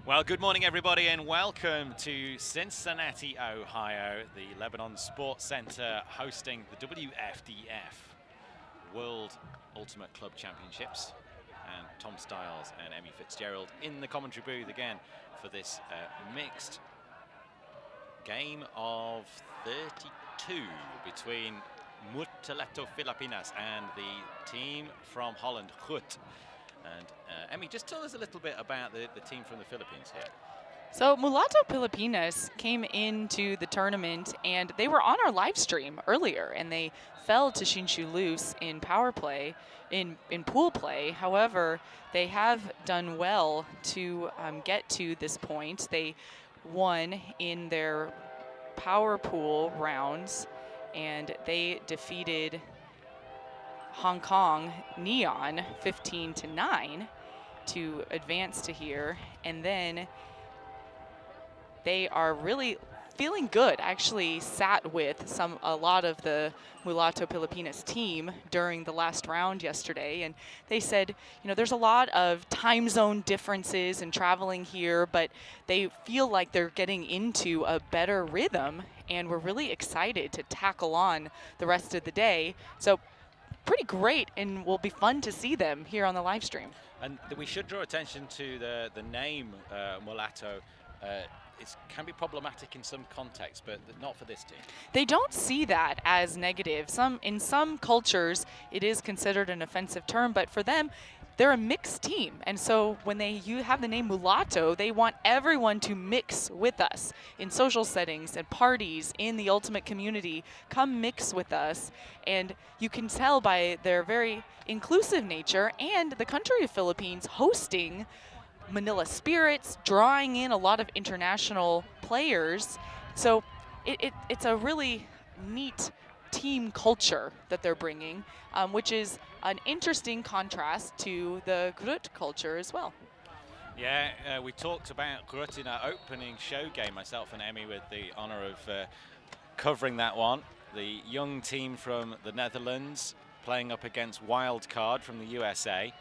Well, good morning, everybody, and welcome to Cincinnati, Ohio, the Lebanon Sports Center hosting the WFDF World Ultimate Club Championships. And Tom Stiles and Emmy Fitzgerald in the commentary booth again for this mixed game of 32 between Mulatto Pilipinas and the team from Holland, GRUT. And Emmy, just tell us a little bit about the team from the Philippines here. So Mulatto Pilipinas came into the tournament and they were on our live stream earlier and they fell to Shinshu Loose in power play, in pool play. However, they have done well to get to this point. They won in their power pool rounds and they defeated Hong Kong Neon 15-9 to advance to here, and then they are really feeling good. Actually sat with a lot of the Mulatto Pilipinas team during the last round yesterday, and they said, you know, there's a lot of time zone differences in traveling here, but they feel like they're getting into a better rhythm, and we're really excited to tackle on the rest of the day. So pretty great, and will be fun to see them here on the live stream. And we should draw attention to the name Mulatto. It can be problematic in some contexts, but not for this team. They don't see that as negative. In some cultures, it is considered an offensive term, but for them, they're a mixed team. And so when you have the name Mulatto, they want everyone to mix with us in social settings and parties, in the ultimate community. Come mix with us. And you can tell by their very inclusive nature and the country of Philippines hosting Manila Spirits, drawing in a lot of international players. So it's a really neat team culture that they're bringing, which is an interesting contrast to the GRUT culture as well. Yeah, we talked about GRUT in our opening show game, myself and Emmy, with the honor of covering that one. The young team from the Netherlands playing up against Wildcard from the USA.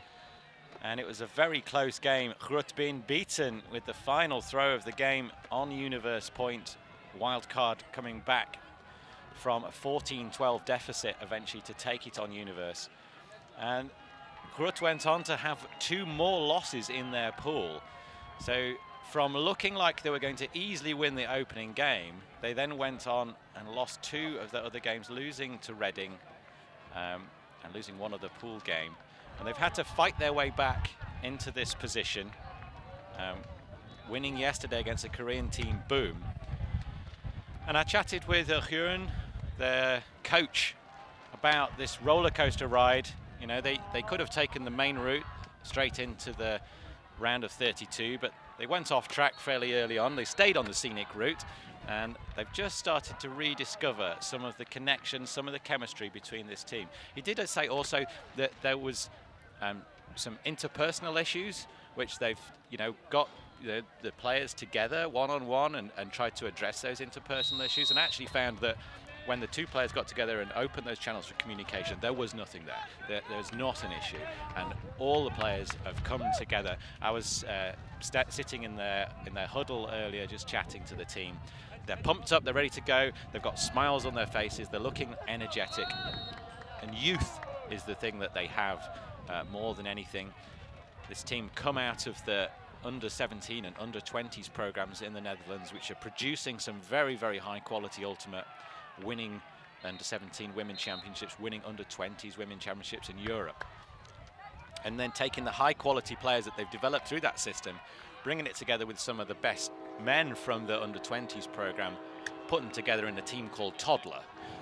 And it was a very close game. GRUT being beaten with the final throw of the game on Universe point. Wildcard coming back from a 14-12 deficit eventually to take it on Universe. And GRUT went on to have 2 more losses in their pool. So from looking like they were going to easily win the opening game, they then went on and lost 2 of the other games, losing to Reading and losing 1 other pool game. And they've had to fight their way back into this position, winning yesterday against the Korean team, Boom. And I chatted with Hyun, their coach, about this roller coaster ride. You know, they could have taken the main route straight into the round of 32, but they went off track fairly early on. They stayed on the scenic route, and they've just started to rediscover some of the connections, some of the chemistry between this team. He did say also that there was some interpersonal issues, which they've, you know, got the players together one-on-one and tried to address those interpersonal issues, and actually found that when the 2 players got together and opened those channels for communication, there was nothing there. There's not an issue, and all the players have come together. I was sitting in their huddle earlier, just chatting to the team. They're pumped up, they're ready to go, they've got smiles on their faces, they're looking energetic, and youth is the thing that they have more than anything. This team come out of the under-17 and under-20s programs in the Netherlands, which are producing some very, very high-quality ultimate, winning under-17 women championships, winning under-20s women championships in Europe. And then taking the high-quality players that they've developed through that system, bringing it together with some of the best men from the under-20s program, putting together in a team called Toddler.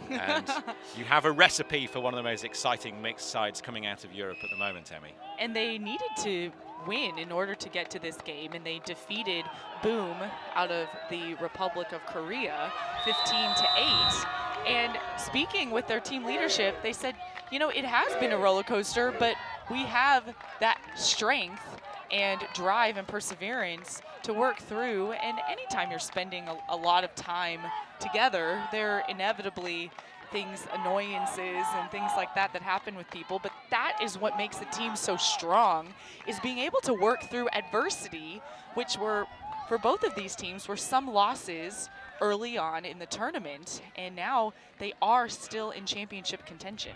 And you have a recipe for one of the most exciting mixed sides coming out of Europe at the moment, Emmy. And they needed to win in order to get to this game, and they defeated Boom out of the Republic of Korea 15-8. And speaking with their team leadership, they said, you know, it has been a roller coaster, but we have that strength and drive and perseverance to work through. And anytime you're spending a lot of time together, there inevitably things, annoyances and things like that that happen with people, but that is what makes the team so strong, is being able to work through adversity, which were, for both of these teams, were some losses early on in the tournament, and now they are still in championship contention.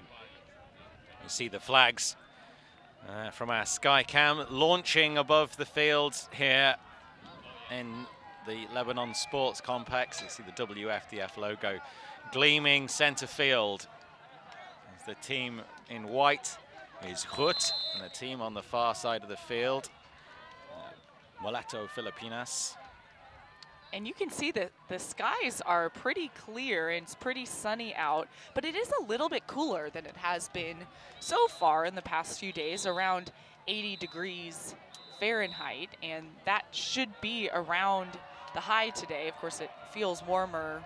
You see the flags from our sky cam launching above the fields here in the Lebanon Sports Complex. You see the WFDF logo gleaming center field. As the team in white is GRUT, and the team on the far side of the field, Mulatto Pilipinas. And you can see that the skies are pretty clear and it's pretty sunny out, but it is a little bit cooler than it has been so far in the past few days, around 80 degrees Fahrenheit, and that should be around the high today. Of course, it feels warmer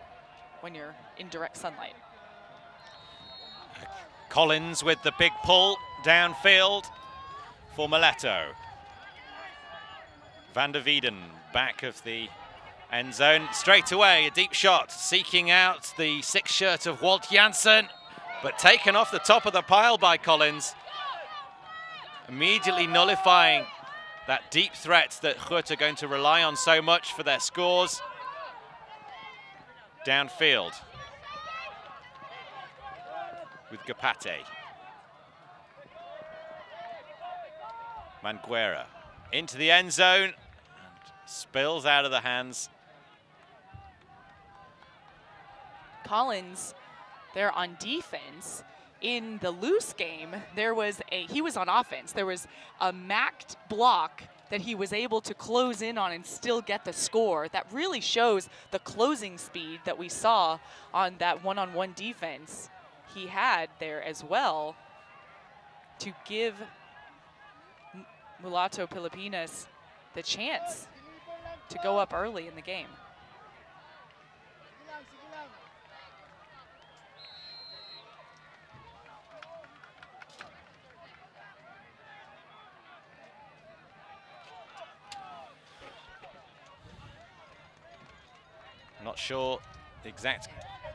when you're in direct sunlight. Collins with the big pull downfield for Mulatto. Van der Wieden back of the end zone. Straight away, a deep shot, seeking out the 6th shirt of Walt Janssen, but taken off the top of the pile by Collins, immediately nullifying that deep threat that GRUT are going to rely on so much for their scores. Downfield with Gapate. Manguera into the end zone, and spills out of the hands. Collins there on defense. In the loose game, he was on offense. There was a macked block that he was able to close in on and still get the score. That really shows the closing speed that we saw on that one-on-one defense he had there as well, to give Mulatto Pilipinas the chance to go up early in the game. I'm not sure the exact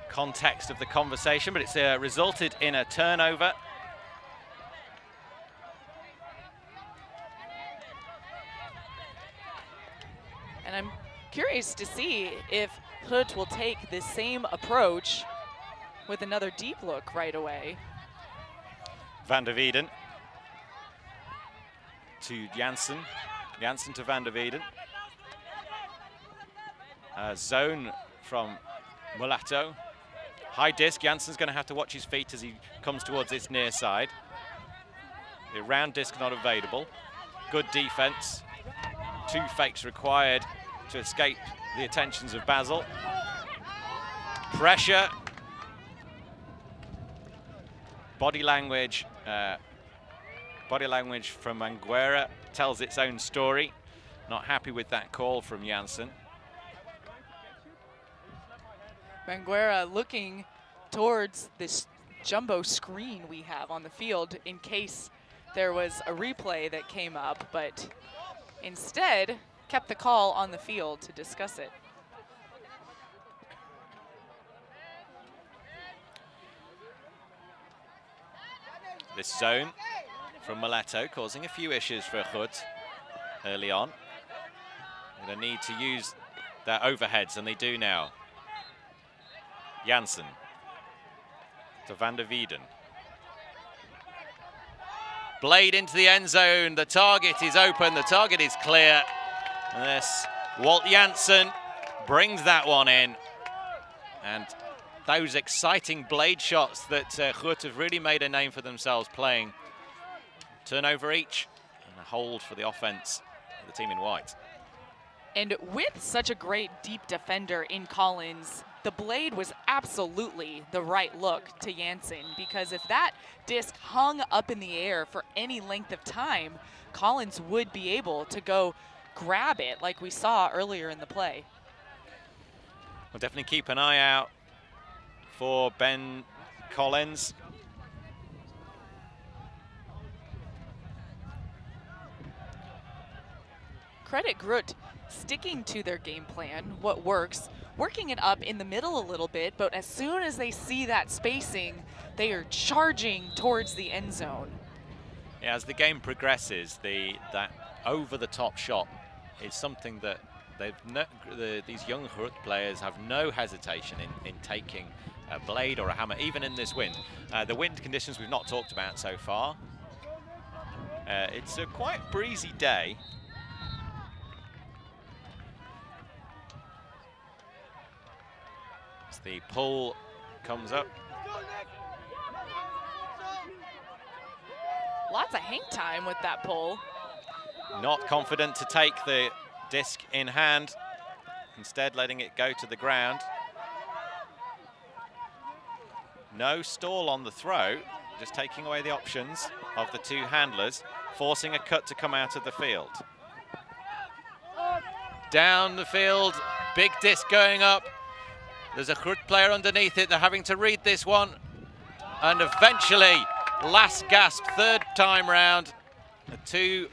context of the conversation, but it's resulted in a turnover. And I'm curious to see if GRUT will take the same approach with another deep look right away. Van der Wieden to Janssen. Janssen to Van der Wieden. Zone from Mulatto. High disc. Janssen's going to have to watch his feet as he comes towards this near side. The round disc not available. Good defense. 2 fakes required to escape the attentions of Basel. Pressure. Body language from Manguera tells its own story. Not happy with that call from Janssen. Manguera looking towards this jumbo screen we have on the field in case there was a replay that came up, but instead kept the call on the field to discuss it. This zone from Mulatto causing a few issues for GRUT early on. They're going to need to use their overheads, and they do now. Janssen to Van der Wieden. Blade into the end zone. The target is open. The target is clear. And this Walt Janssen brings that one in. And those exciting blade shots that GRUT have really made a name for themselves playing. Turnover each and a hold for the offense of the team in white. And with such a great deep defender in Collins, the blade was absolutely the right look to Janssen, because if that disc hung up in the air for any length of time, Collins would be able to go grab it like we saw earlier in the play. We'll definitely keep an eye out for Ben Collins. Credit GRUT sticking to their game plan, what works, working it up in the middle a little bit, but as soon as they see that spacing, they are charging towards the end zone. Yeah, as the game progresses, that over-the-top shot is something that these young GRUT players have no hesitation in taking a blade or a hammer, even in this wind. The wind conditions we've not talked about so far. It's a quite breezy day. As the pull comes up. Lots of hang time with that pull. Not confident to take the disc in hand, instead letting it go to the ground. No stall on the throw, just taking away the options of the two handlers, forcing a cut to come out of the field. Down the field, big disc going up. There's a GRUT player underneath it. They're having to read this one. And eventually, last gasp, third time round, the two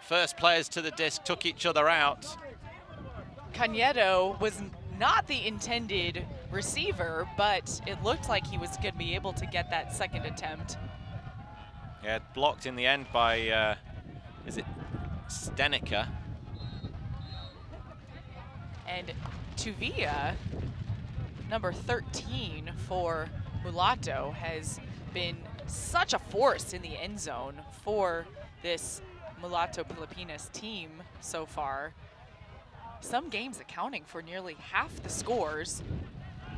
first players to the disc took each other out. Cañedo was not the intended receiver, but it looked like he was going to be able to get that second attempt. Yeah, blocked in the end by, is it Stenica? And Tuvia, number 13 for Mulatto, has been such a force in the end zone for this Mulatto Pilipinas team so far. Some games accounting for nearly half the scores.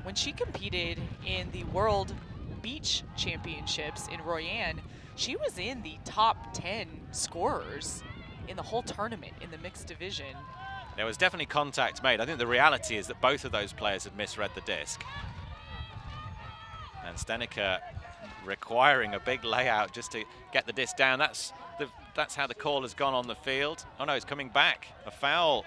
When she competed in the World Beach Championships in Royan, she was in the top 10 scorers in the whole tournament in the mixed division. There was definitely contact made. I think the reality is that both of those players had misread the disc. And Stenica requiring a big layout just to get the disc down. That's how the call has gone on the field. Oh no, it's coming back. A foul.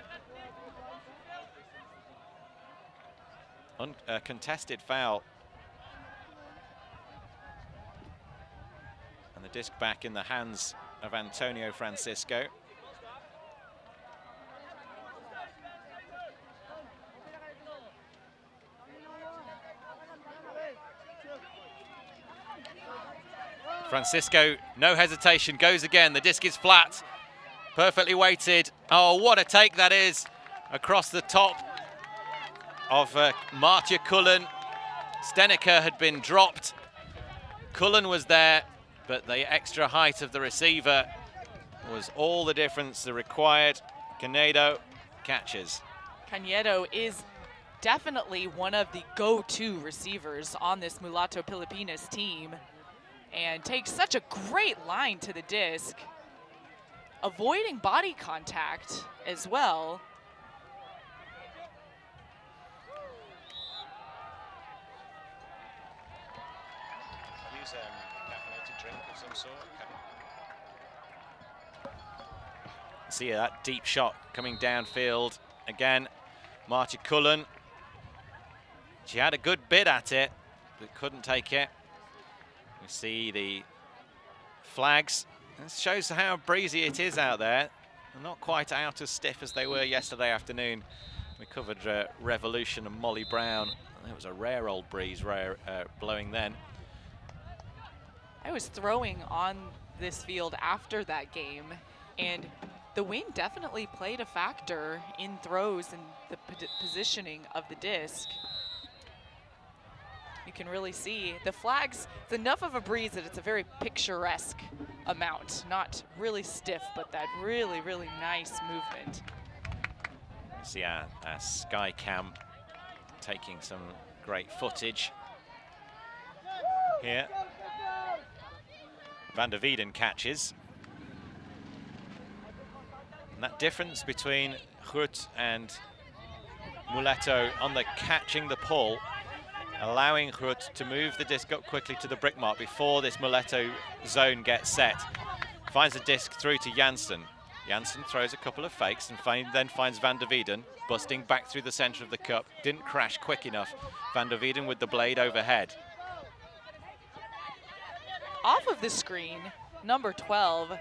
A contested foul. And the disc back in the hands of Antonio Francisco. Francisco, no hesitation, goes again. The disc is flat, perfectly weighted. Oh, what a take that is across the top of Martia Cullen. Stenica had been dropped. Cullen was there, but the extra height of the receiver was all the difference required. Cañedo catches. Cañedo is definitely one of the go-to receivers on this Mulatto Pilipinas team, and takes such a great line to the disc, avoiding body contact as well. Use a caffeinated drink of some sort. Okay. See that deep shot coming downfield again. Martia Cullen. She had a good bid at it, but couldn't take it. We see the flags. This shows how breezy it is out there. They're not quite out as stiff as they were yesterday afternoon. We covered Revolution and Molly Brown. It was a rare old breeze blowing then. I was throwing on this field after that game, and the wind definitely played a factor in throws and the positioning of the disc. You can really see the flags. It's enough of a breeze that it's a very picturesque amount. Not really stiff, but that really, really nice movement. See our Sky Cam taking some great footage here. Van der Wieden catches. And that difference between GRUT and Mulatto on the catching the pull, allowing GRUT to move the disc up quickly to the brick mark before this Mulatto zone gets set. Finds the disc through to Janssen. Janssen throws a couple of fakes and then finds Van der Wieden, busting back through the center of the cup. Didn't crash quick enough. Van der Wieden with the blade overhead. Off of the screen, number 12,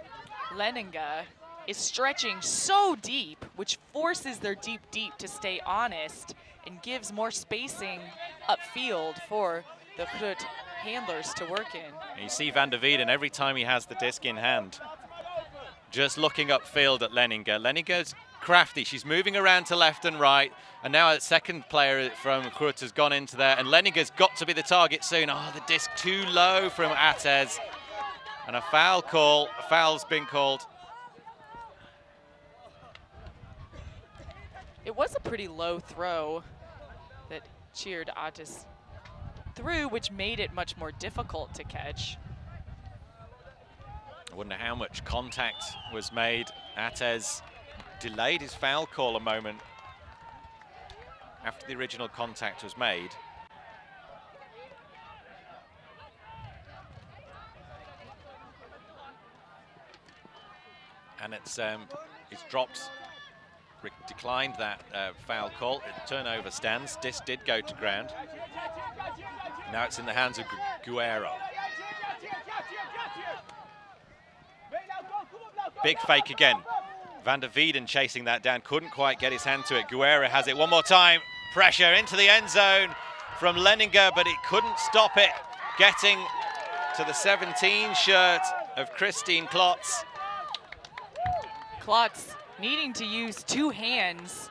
Leninga, is stretching so deep, which forces their deep to stay honest and gives more spacing upfield for the GRUT handlers to work in. And you see Van der Wieden every time he has the disc in hand, just looking upfield at Leninger. Leninger's crafty. She's moving around to left and right. And now a second player from GRUT has gone into there. And Leninger's got to be the target soon. Oh, the disc too low from Atez. And a foul call. A foul's been called. It was a pretty low throw that cheered Atez through, which made it much more difficult to catch. I wonder how much contact was made. Atez delayed his foul call a moment after the original contact was made. And it's dropped, declined that foul call. Turnover stands. Disc did go to ground. Now it's in the hands of Guerrero. Big fake again. Van der Wieden chasing that down, couldn't quite get his hand to it. Guerrero has it one more time. Pressure into the end zone from Leninger, but it couldn't stop it getting to the 17 shirt of Christine Klotz. Klotz needing to use two hands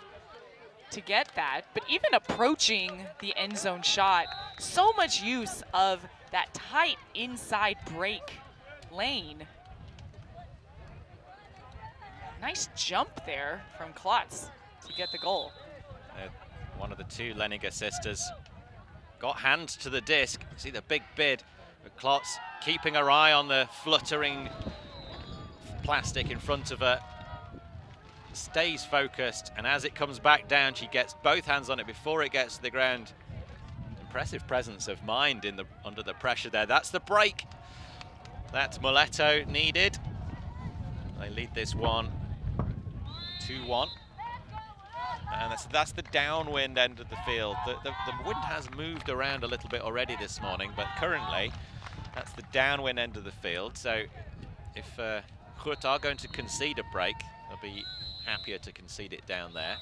to get that, but even approaching the end zone shot, so much use of that tight inside break lane. Nice jump there from Klotz to get the goal. One of the two Leninger sisters got hands to the disc. See the big bid, but Klotz keeping her eye on the fluttering plastic in front of her. Stays focused, and as it comes back down, she gets both hands on it before it gets to the ground. Impressive presence of mind under the pressure there. That's the break that Mulatto needed. They lead this one 2-1. And that's the downwind end of the field. The wind has moved around a little bit already this morning, but currently that's the downwind end of the field. So if GRUT are going to concede a break, they'll be happier to concede it down there.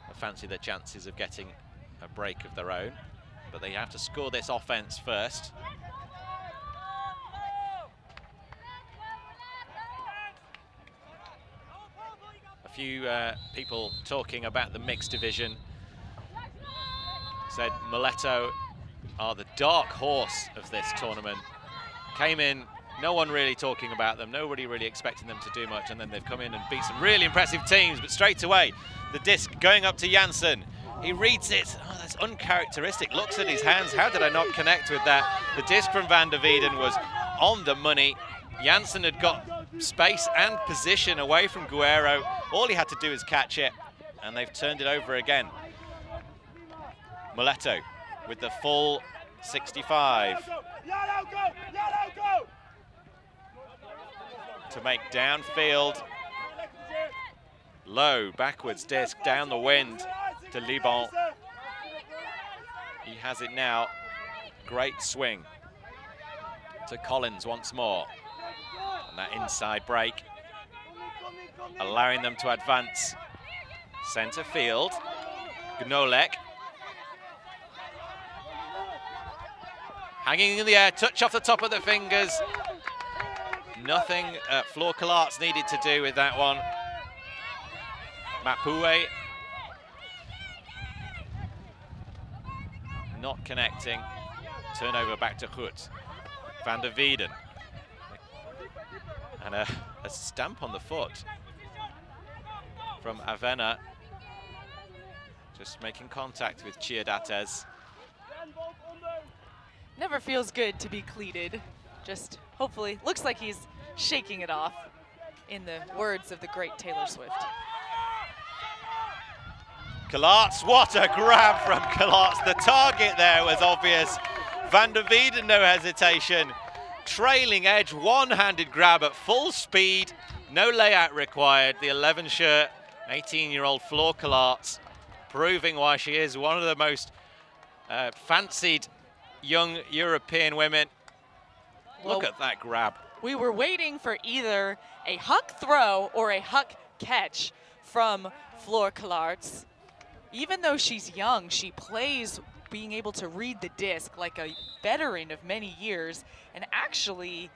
I fancy their chances of getting a break of their own, but they have to score this offense first. A few people talking about the mixed division said Mulatto are the dark horse of this tournament. Came in, no one really talking about them, nobody really expecting them to do much, and then they've come in and beat some really impressive teams, but straight away, the disc going up to Janssen. He reads it, oh, that's uncharacteristic, looks at his hands, how did I not connect with that? The disc from Van der Wieden was on the money. Janssen had got space and position away from Guerrero. All he had to do is catch it, and they've turned it over again. Mulatto with the full 65. To make downfield. Low, backwards disc, down the wind to Liban. He has it now. Great swing to Collins once more. And that inside break, allowing them to advance. Center field, Gnolek. Hanging in the air, touch off the top of the fingers. Nothing Floor Kalarts needed to do with that one. Mapue not connecting. Turnover back to GRUT. Van der Wieden. And a stamp on the foot from Avena. Just making contact with Chiadates. Never feels good to be cleated. Just hopefully, looks like he's shaking it off, in the words of the great Taylor Swift. Kalarts, what a grab from Kalarts. The target there was obvious. Van der Wieden, no hesitation. Trailing edge, one-handed grab at full speed. No layout required. The 11 shirt, 18-year-old Floor Kalarts, proving why she is one of the most fancied young European women. Look at that grab. We were waiting for either a huck throw or a huck catch from Floor Clarts. Even though she's young, she plays being able to read the disc like a veteran of many years, and actually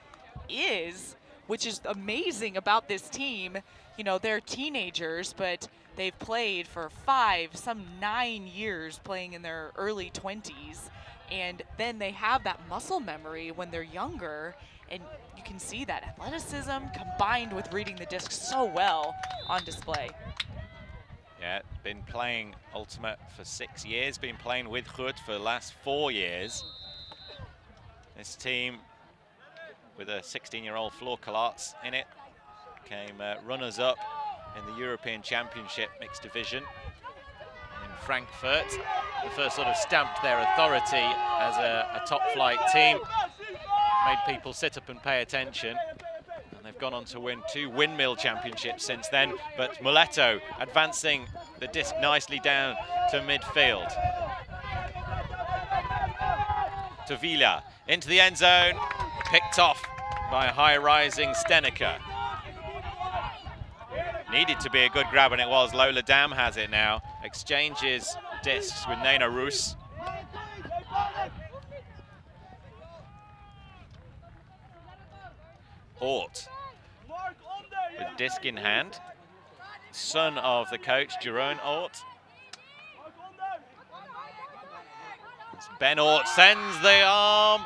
is, which is amazing about this team. You know, they're teenagers, but they've played for 5, some 9 years, playing in their early 20s. And then they have that muscle memory when they're younger, and you can see that athleticism combined with reading the disc so well on display. Yeah, been playing Ultimate for 6 years, been playing with GRUT for the last 4 years. This team, with a 16-year-old Floor Clarts in it, came runners-up in the European Championship mixed division in Frankfurt. The first sort of stamped their authority as a top-flight team, made people sit up and pay attention. And they've gone on to win 2 windmill championships since then, but Mulatto advancing the disc nicely down to midfield. Tavila into the end zone, picked off by a high-rising Steneker. Needed to be a good grab, and it was. Lola Dam has it now. Exchanges discs with Nena Roos. Ort with disc in hand. Son of the coach, Jerome Ort. Ben Ort sends the arm.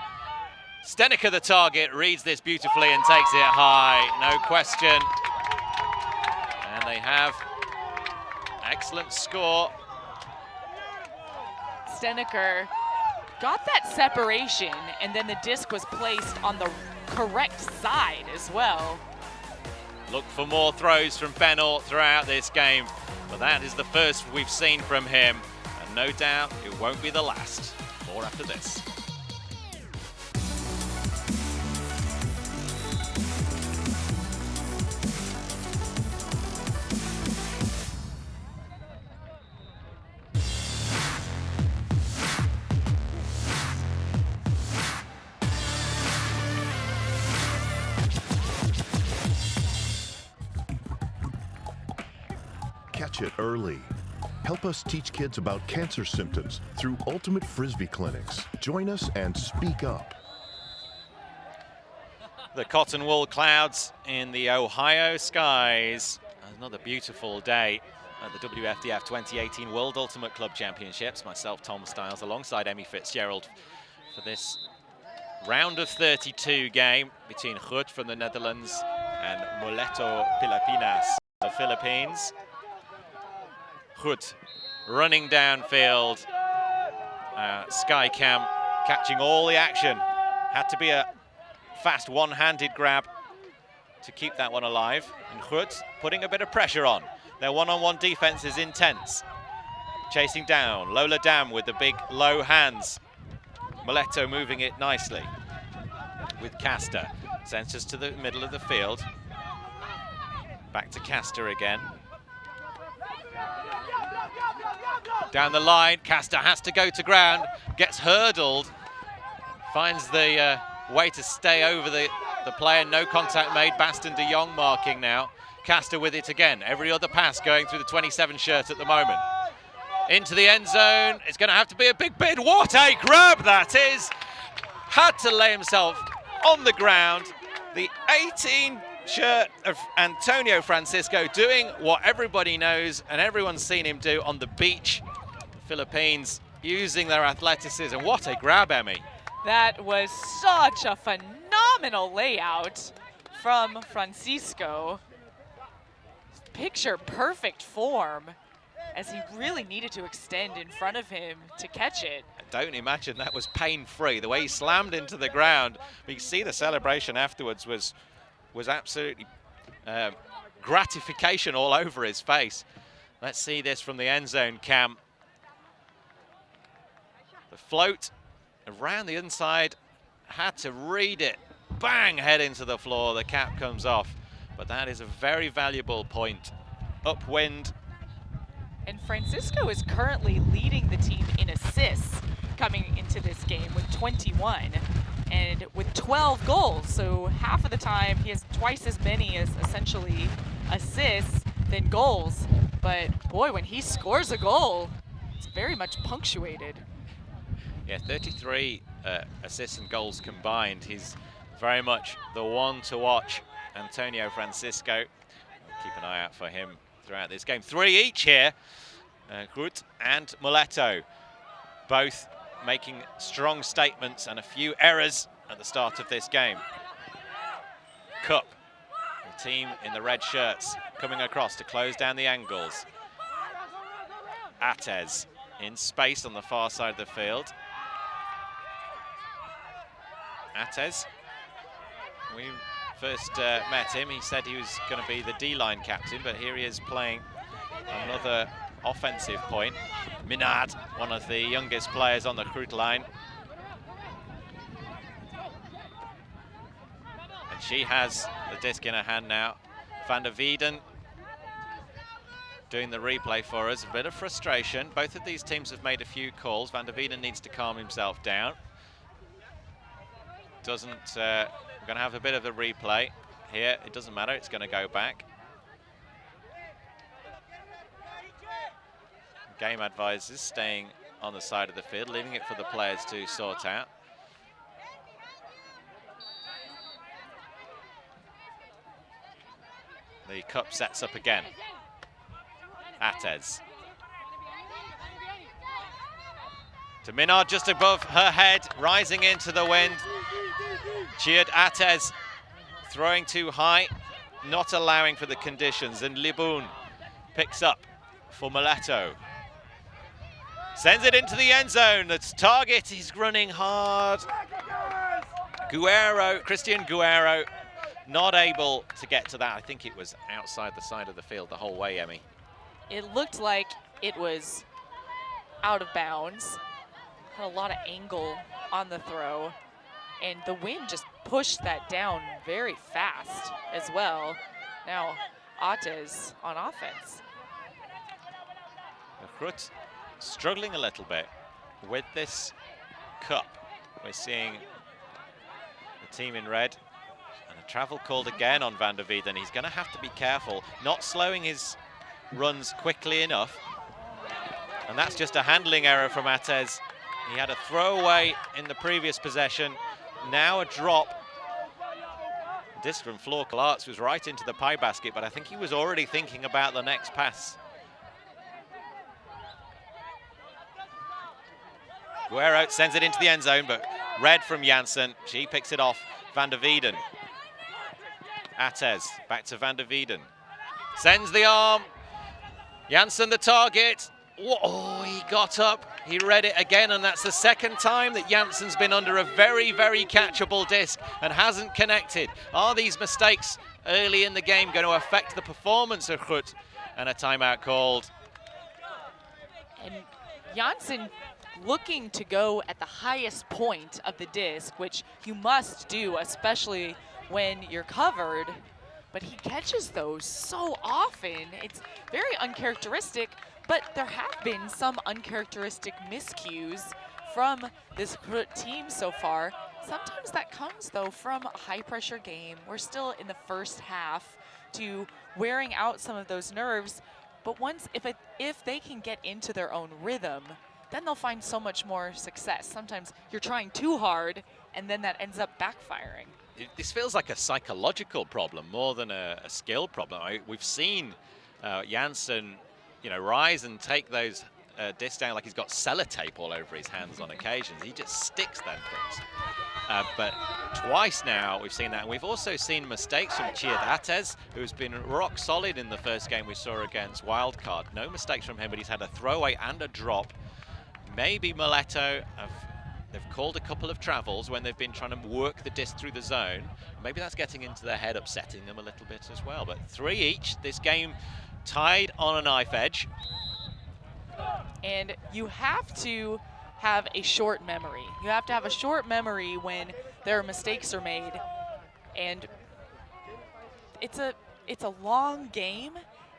Steneker, the target, reads this beautifully and takes it high, no question. And they have excellent score. Steneker got that separation, and then the disc was placed on the correct side as well. Look for more throws from Ben Ort throughout this game, but that is the first we've seen from him, and no doubt it won't be the last. More after this. Catch it early. Help us teach kids about cancer symptoms through Ultimate Frisbee clinics. Join us and speak up. The cotton wool clouds in the Ohio skies. Another beautiful day at the WFDF 2018 World Ultimate Club Championships. Myself, Tom Stiles, alongside Emmy Fitzgerald for this round of 32 game between GRUT from the Netherlands and Mulatto Pilipinas, the Philippines. GRUT running downfield. Skycam catching all the action. Had to be a fast one-handed grab to keep that one alive. And GRUT putting a bit of pressure on. Their one-on-one defense is intense. Chasing down. Lola Dam with the big low hands. Mulatto moving it nicely with Castor. Sends us to the middle of the field. Back to Castor again. Down the line, Castor has to go to ground, gets hurdled, finds the way to stay over the player. No contact made. Baston de Jong marking now. Castor with it again. Every other pass going through the 27 shirt at the moment. Into the end zone. It's going to have to be a big bid. What a grab that is! Had to lay himself on the ground. The 18 shirt of Antonio Francisco doing what everybody knows and everyone's seen him do on the beach. The Philippines using their athleticism. What a grab, Emmy. That was such a phenomenal layout from Francisco. Picture perfect form as he really needed to extend in front of him to catch it. I don't imagine that was pain-free, the way he slammed into the ground. But you see the celebration afterwards was absolutely gratification all over his face. Let's see this from the end zone cam. The float around the inside, had to read it. Bang, head into the floor, the cap comes off. But that is a very valuable point. Upwind. And Francisco is currently leading the team in assists coming into this game with 21. and with 12 goals. So half of the time he has twice as many as essentially assists than goals. But boy, when he scores a goal, it's very much punctuated. Yeah, 33 assists and goals combined. He's very much the one to watch. Antonio Francisco. Keep an eye out for him throughout this game. 3 each here. Groot and Mulatto both making strong statements and a few errors at the start of this game. Cup, the team in the red shirts, coming across to close down the angles. Atez in space on the far side of the field. Atez, we first met him, he said he was going to be the D-line captain, but here he is playing another offensive point. Minard, one of the youngest players on the GRUT line. And she has the disc in her hand now. Van der Wieden doing the replay for us. A bit of frustration. Both of these teams have made a few calls. Van der Wieden needs to calm himself down. We're going to have a bit of a replay here. It doesn't matter, it's going to go back. Game advisors staying on the side of the field, leaving it for the players to sort out. The cup sets up again. Atez. To Minard just above her head, rising into the wind. Cheered Atez, throwing too high, not allowing for the conditions. And Liboun picks up for Mulatto. Sends it into the end zone. That's target. He's running hard. Christian Guerrero, not able to get to that. I think it was outside the side of the field the whole way, Emmy. It looked like it was out of bounds. Had a lot of angle on the throw. And the wind just pushed that down very fast as well. Now, Atez on offense. GRUT struggling a little bit with this cup. We're seeing the team in red and a travel called again on Van der Wieden. He's going to have to be careful, not slowing his runs quickly enough. And that's just a handling error from Atez. He had a throwaway in the previous possession. Now a drop. Disc from Floor Clarks was right into the pie basket, but I think he was already thinking about the next pass. Guerrero sends it into the end zone, but red from Janssen. She picks it off. Van der Wieden. Atez back to Van der Wieden. Sends the arm. Janssen the target. Oh, he got up. He read it again, and that's the second time that Janssen's been under a very, very catchable disc and hasn't connected. Are these mistakes early in the game going to affect the performance of GRUT? And a timeout called. And Janssen looking to go at the highest point of the disc, which you must do, especially when you're covered. But he catches those so often. It's very uncharacteristic. But there have been some uncharacteristic miscues from this GRUT team so far. Sometimes that comes, though, from a high-pressure game. We're still in the first half to wearing out some of those nerves. But if they can get into their own rhythm, then they'll find so much more success. Sometimes you're trying too hard, and then that ends up backfiring. This feels like a psychological problem more than a skill problem. We've seen Janssen, rise and take those discs down like he's got sellotape all over his hands on occasions. He just sticks them things. But twice now we've seen that. And we've also seen mistakes from Cheered Atez, who's been rock solid in the first game we saw against Wildcard. No mistakes from him, but he's had a throwaway and a drop. Maybe Mulatto, they've called a couple of travels when they've been trying to work the disc through the zone. Maybe that's getting into their head, upsetting them a little bit as well. But 3 each, this game tied on a knife edge. And you have to have a short memory. You have to have a short memory when there are mistakes are made. And it's a long game,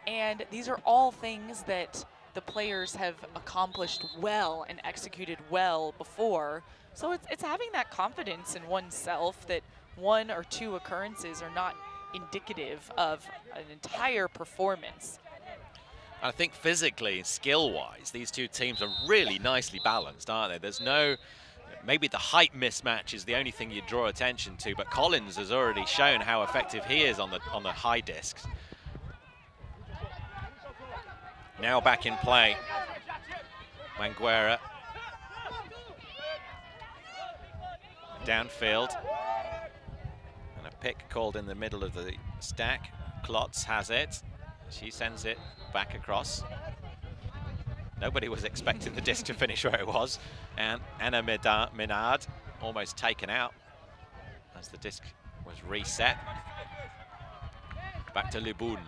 and these are all things that the players have accomplished well and executed well before. So it's having that confidence in oneself that one or two occurrences are not indicative of an entire performance. I think physically, skill-wise, these two teams are really nicely balanced, aren't they? There's no, maybe the height mismatch is the only thing you draw attention to, but Collins has already shown how effective he is on the high discs. Now back in play, Manguera. Downfield. And a pick called in the middle of the stack. Klotz has it. She sends it back across. Nobody was expecting the disc to finish where it was. And Anna Minard almost taken out as the disc was reset. Back to Liboun.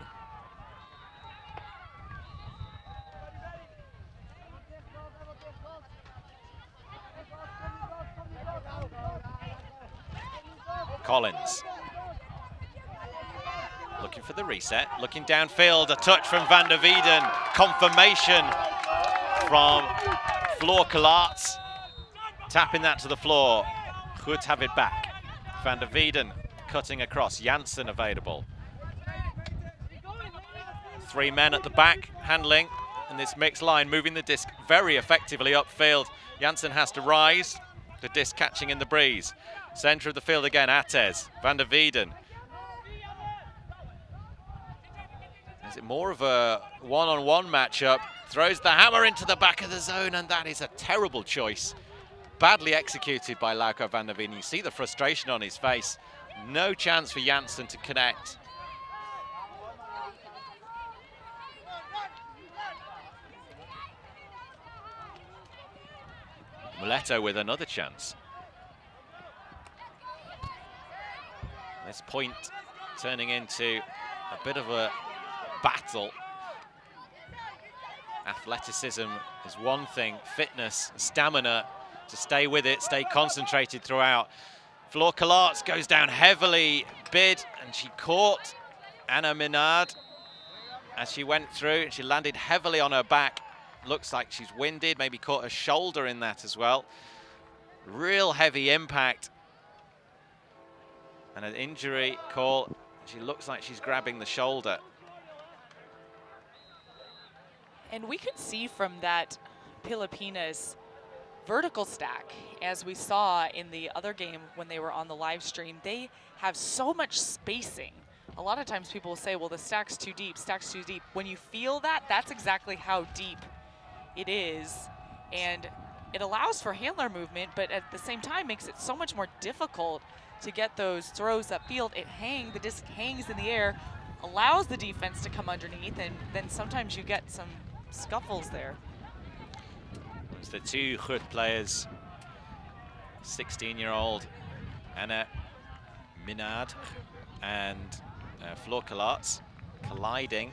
Collins. Looking for the reset, looking downfield, a touch from Van der Wieden. Confirmation from Floor Kalarts. Tapping that to the floor. Groot have it back. Van der Wieden cutting across, Janssen available. 3 men at the back, handling in this mixed line, moving the disc very effectively upfield. Janssen has to rise, the disc catching in the breeze. Center of the field again, Ates, Van der Wieden. Is it more of a one-on-one matchup? Throws the hammer into the back of the zone, and that is a terrible choice. Badly executed by Lauco van der Wieden. You see the frustration on his face. No chance for Janssen to connect. Mulatto with another chance. This point turning into a bit of a battle. Athleticism is one thing, fitness, stamina to stay with it, stay concentrated throughout. Floor Kalarts goes down heavily, bid, and she caught Anna Minard as she went through, and she landed heavily on her back. Looks like she's winded, maybe caught her shoulder in that as well. Real heavy impact. And an injury call. She looks like she's grabbing the shoulder. And we could see from that Pilipinas vertical stack, as we saw in the other game when they were on the live stream, they have so much spacing. A lot of times people will say, well, the stack's too deep, stack's too deep. When you feel that, that's exactly how deep it is. And it allows for handler movement, but at the same time makes it so much more difficult to get those throws upfield. The disc hangs in the air, allows the defense to come underneath, and then sometimes you get some scuffles there. It's the two GRUT players, 16-year-old Anna Minard and Floor Kalarts colliding.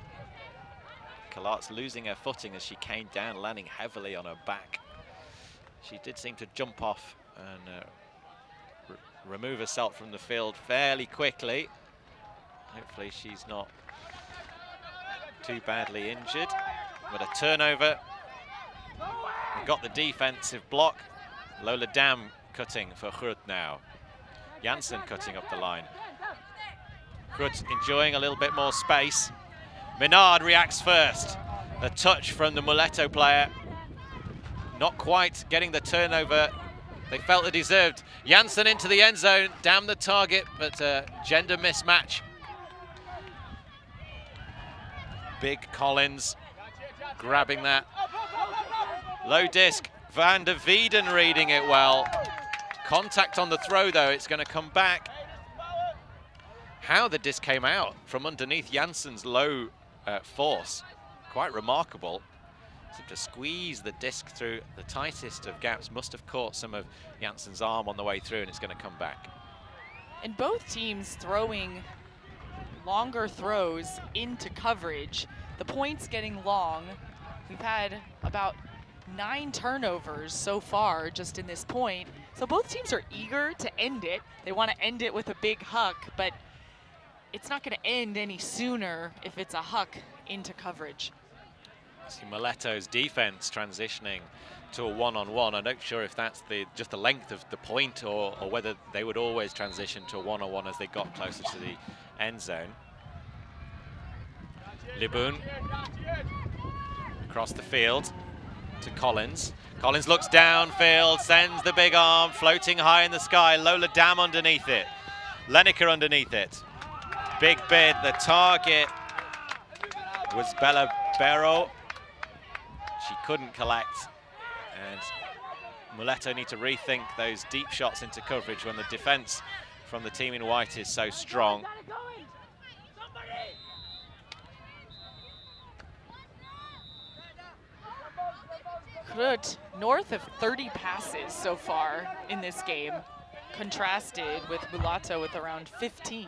Kalarts losing her footing as she came down, landing heavily on her back. She did seem to jump off and remove herself from the field fairly quickly. Hopefully she's not too badly injured. But a turnover. We've got the defensive block. Lola Dam cutting for GRUT now. Janssen cutting up the line. GRUT enjoying a little bit more space. Minard reacts first. The touch from the Mulatto player. Not quite getting the turnover they felt they deserved. Janssen into the end zone, damn the target, but gender mismatch. Big Collins grabbing that. Low disc, Van der Wieden reading it well. Contact on the throw though, it's going to come back. How the disc came out from underneath Janssen's low force, quite remarkable. Seemed to squeeze the disc through the tightest of gaps, must have caught some of Janssen's arm on the way through, and it's going to come back. And both teams throwing longer throws into coverage. The points getting long. We've had about 9 turnovers so far just in this point. So both teams are eager to end it. They want to end it with a big huck, but it's not going to end any sooner if it's a huck into coverage. See Mulatto's defense transitioning to a one-on-one. I'm not sure if that's just the length of the point or whether they would always transition to a one-on-one as they got closer to the end zone. Liboun across the field to Collins. Collins looks downfield, sends the big arm, floating high in the sky. Lola Dam underneath it. Lenica underneath it. Big bid, the target was Bella Barrow. She couldn't collect. And Mulatto need to rethink those deep shots into coverage when the defense from the team in white is so strong. Groot, north of 30 passes so far in this game, contrasted with Mulatto with around 15.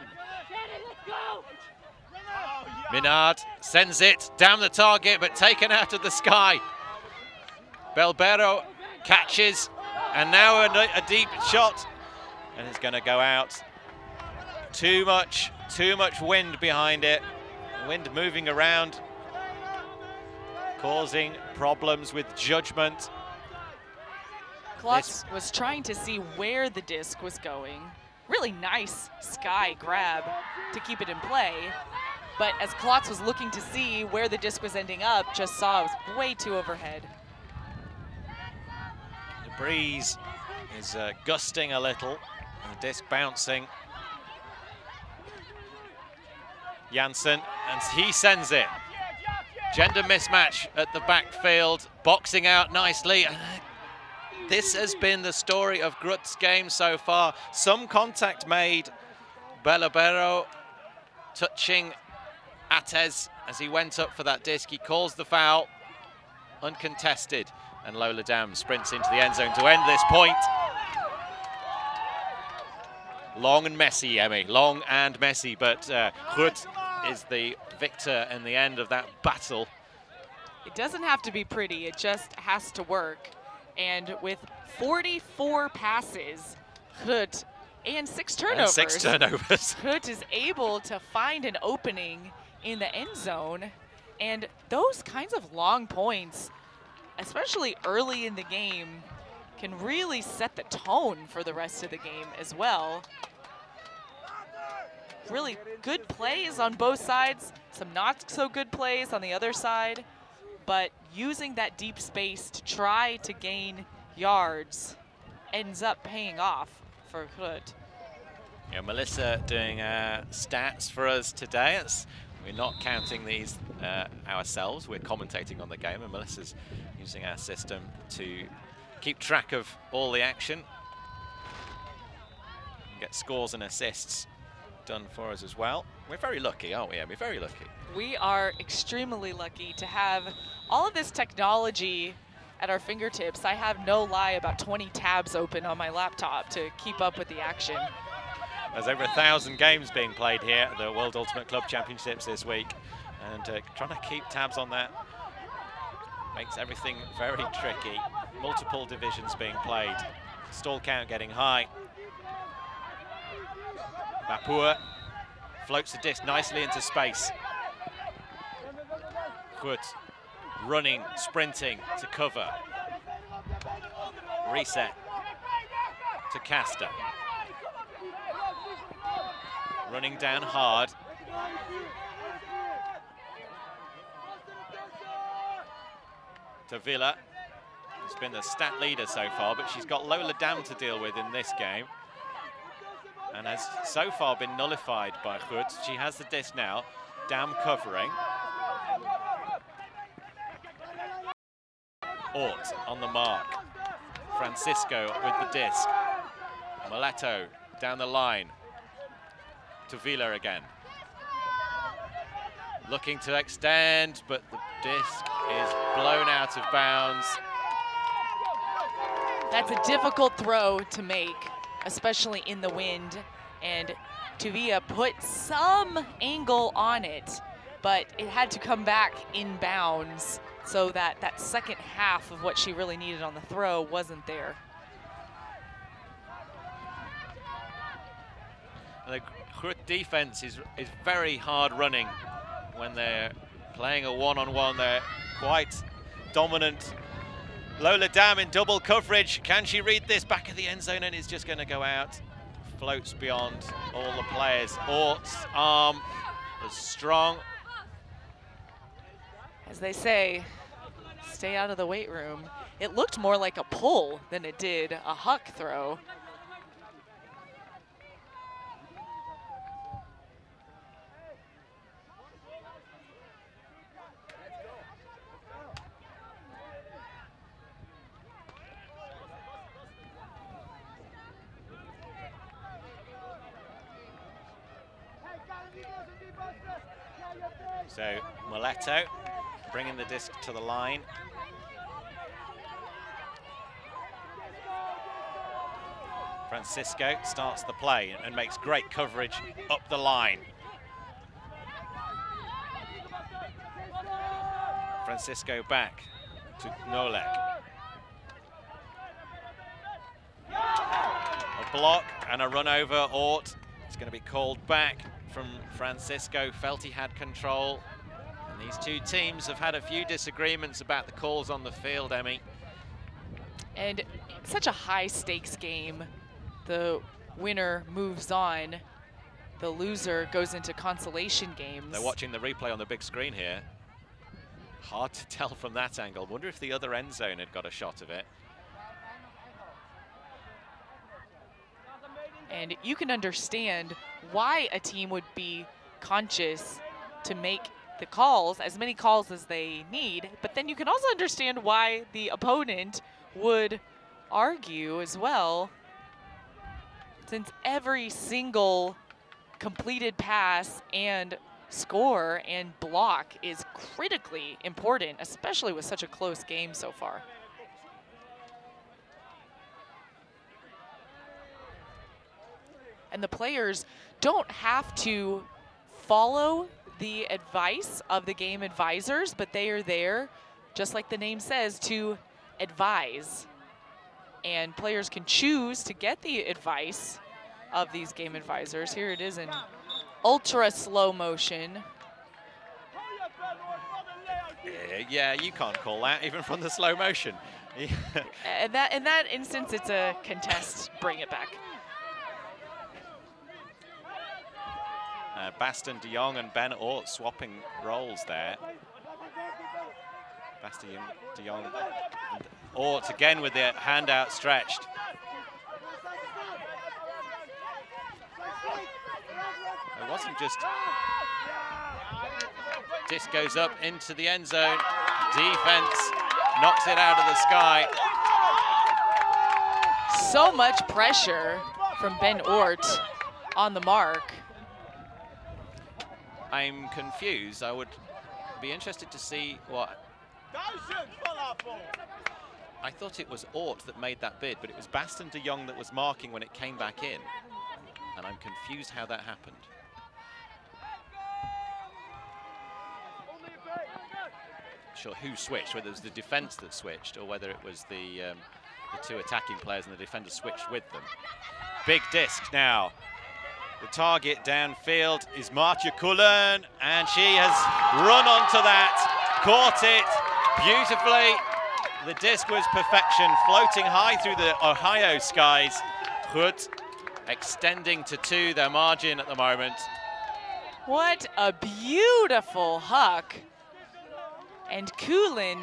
Minard sends it down the target, but taken out of the sky. Belbero catches, and now a deep shot, and it's going to go out. Too much wind behind it. Wind moving around, causing problems with judgment. Klotz was trying to see where the disc was going. Really nice sky grab to keep it in play. But as Klotz was looking to see where the disc was ending up, just saw it was way too overhead. The breeze is gusting a little, and the disc bouncing. Janssen, and he sends it. Gender mismatch at the backfield, boxing out nicely. This has been the story of Grut's game so far. Some contact made. Belabero touching Ates as he went up for that disc. He calls the foul, uncontested, and Lola Dam sprints into the end zone to end this point. Long and messy, Emmy, long and messy, but Grut is the victor in the end of that battle. It doesn't have to be pretty, it just has to work. And with 44 passes, Grut, and 6 turnovers. Grut is able to find an opening in the end zone, and those kinds of long points, especially early in the game, can really set the tone for the rest of the game as well. Really good plays on both sides, some not so good plays on the other side, but using that deep space to try to gain yards ends up paying off for Groot. Yeah, Melissa doing stats for us today. We're not counting these ourselves, we're commentating on the game, and Melissa's using our system to keep track of all the action. Get scores and assists done for us as well. We're very lucky, aren't we, Emmy? Very lucky. We are extremely lucky to have all of this technology at our fingertips. I have no lie about 20 tabs open on my laptop to keep up with the action. There's over 1,000 games being played here at the World Ultimate Club Championships this week, and trying to keep tabs on that makes everything very tricky. Multiple divisions being played, stall count getting high. Mapua floats the disc nicely into space. Groot running, sprinting to cover. Reset to Caster. Running down hard. To Villa, who's been the stat leader so far, but she's got Lola Dam to deal with in this game, and has so far been nullified by Groot. She has the disc now. Dam covering. Ort on the mark. Francisco with the disc. Mulatto down the line. To Villa again. Looking to extend, but the disc is blown out of bounds. That's a difficult throw to make, especially in the wind, and Tuvia put some angle on it, but it had to come back in bounds so that that second half of what she really needed on the throw wasn't there. The Groot defense is very hard running when they're playing a one-on-one. They're quite dominant. Lola Dam in double coverage. Can she read this? Back of the end zone, and it's just going to go out. Floats beyond all the players. Ort's arm was strong. As they say, stay out of the weight room. It looked more like a pull than it did a huck throw. So Mulatto bringing the disc to the line. Francisco starts the play and makes great coverage up the line. Francisco back to Nolek. A block and a run over. Ort is going to be called back from Francisco. Felt he had control. And these two teams have had a few disagreements about the calls on the field, Emmy. And such a high stakes game. The winner moves on. The loser goes into consolation games. They're watching the replay on the big screen here. Hard to tell from that angle. Wonder if the other end zone had got a shot of it. And you can understand why a team would be conscious to make the calls, as many calls as they need, but then you can also understand why the opponent would argue as well, since every single completed pass and score and block is critically important, especially with such a close game so far. And the players don't have to follow the advice of the game advisors, but they are there, just like the name says, to advise. And players can choose to get the advice of these game advisors. Here it is in ultra slow motion. Yeah, you can't call that even from the slow motion. In that instance, it's a contest. Bring it back. Baston de Jong and Ben Ort swapping roles there. Baston de Jong and Ort again with their hand outstretched. It wasn't just... Disc goes up into the end zone. Defense knocks it out of the sky. So much pressure from Ben Ort on the mark. I'm confused. I would be interested to see what... I thought it was Ort that made that bid, but it was Baston de Jong that was marking when it came back in. And I'm confused how that happened. Sure who switched, whether it was the defense that switched or whether it was the two attacking players and the defenders switched with them. Big disc now. The target downfield is Marcia Cullen, and she has run onto that, caught it beautifully. The disc was perfection, floating high through the Ohio skies. GRUT extending to 2, their margin at the moment. What a beautiful huck. And Cullen,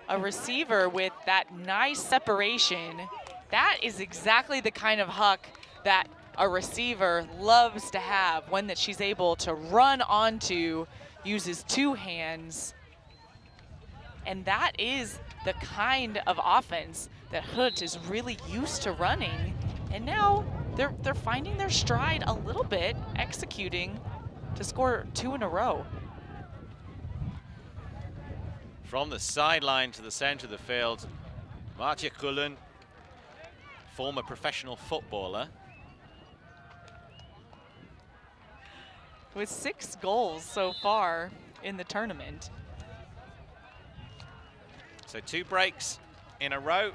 a receiver with that nice separation. That is exactly the kind of huck that a receiver loves to have, one that she's able to run onto, uses 2 hands. And that is the kind of offense that GRUT is really used to running. And now they're finding their stride a little bit, executing to score 2 in a row. From the sideline to the center of the field, Marcia Cullen, former professional footballer. With 6 goals so far in the tournament. So 2 breaks in a row.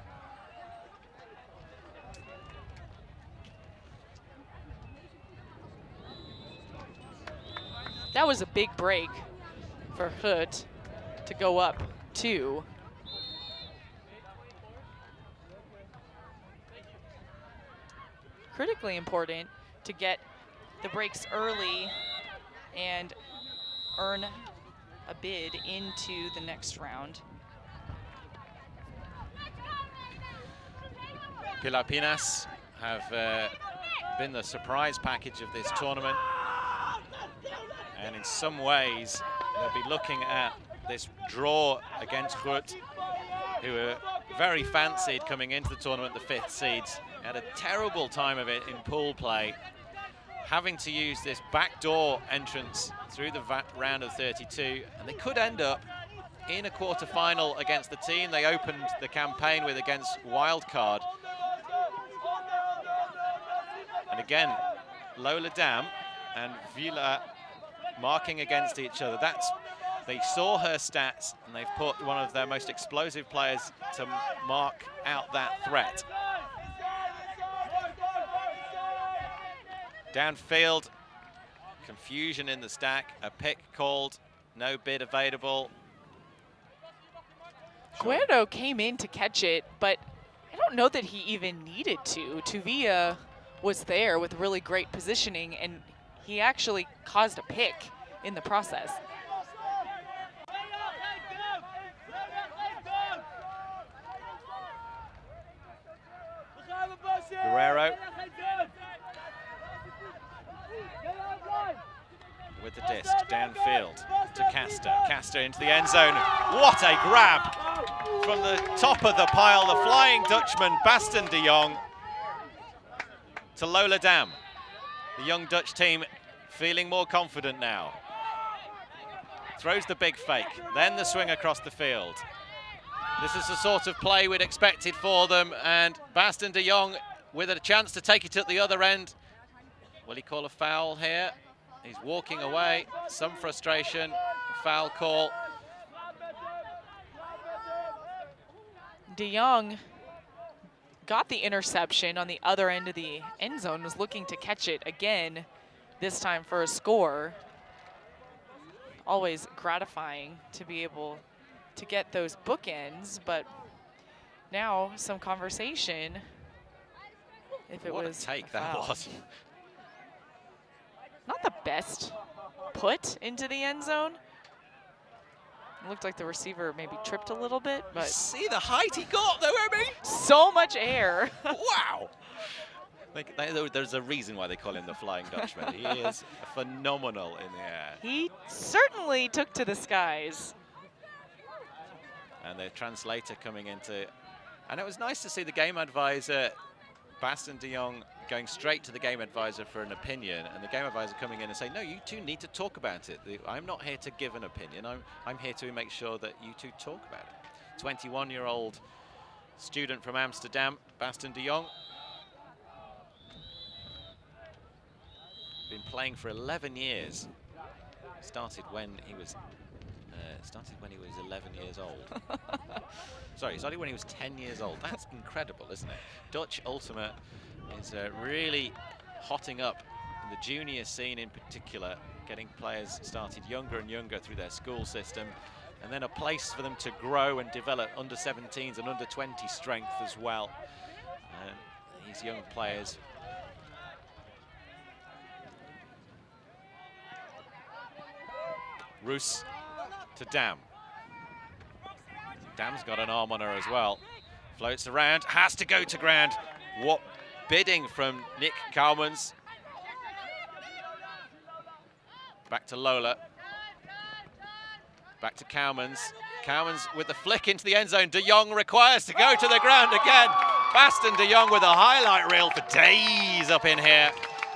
That was a big break for GRUT. to go up 2. Critically important to get the breaks early and earn a bid into the next round. Pilipinas have been the surprise package of this tournament. And in some ways, they'll be looking at this draw against GRUT, who were very fancied coming into the tournament, the 5th seeds. Had a terrible time of it in pool play, having to use this backdoor entrance through the round of 32, and they could end up in a quarter-final against the team they opened the campaign with against Wildcard. And again, Lola Dam and Vila marking against each other. They saw her stats, and they've put one of their most explosive players to mark out that threat. Downfield, confusion in the stack, a pick called, no bid available. Guerrero came in to catch it, but I don't know that he even needed to. Tuvia was there with really great positioning, and he actually caused a pick in the process. Guerrero with the disc, downfield to Castor. Castor into the end zone. What a grab from the top of the pile. The Flying Dutchman, Basten de Jong, to Lola Dam. The young Dutch team feeling more confident now. Throws the big fake, then the swing across the field. This is the sort of play we'd expected for them, and Basten de Jong with a chance to take it at the other end. Will he call a foul here? He's walking away, some frustration, foul call. De Jong got the interception on the other end of the end zone, was looking to catch it again, this time for a score. Always gratifying to be able to get those bookends, but now some conversation if it What was a take a that foul. was. Not the best put into the end zone. It looked like the receiver maybe tripped a little bit, but See the height he got though, Emmy? so much air. Wow! There's a reason why they call him the Flying Dutchman. He is phenomenal in the air. He certainly took to the skies. And the translator coming into, and it was nice to see the game advisor, Basten de Jong, going straight to the game advisor for an opinion, and the game advisor coming in and saying, no, you two need to talk about it. I'm not here to give an opinion. I'm here to make sure that you two talk about it. 21-year-old student from Amsterdam, Basten de Jong. Been playing for 11 years. Started when he was 11 years old. Sorry, started when he was 10 years old. That's incredible, isn't it? Dutch Ultimate is really hotting up in the junior scene in particular, getting players started younger and younger through their school system, and then a place for them to grow and develop under 17s and under 20 strength as well. These young players. Roos to Dam. Dam's got an arm on her as well. Floats around, has to go to ground. What bidding from Nick Kouwmans. Back to Lola. Back to Kouwmans. Kouwmans with the flick into the end zone. De Jong requires to go to the ground again. Basten de Jong with a highlight reel for days up in here.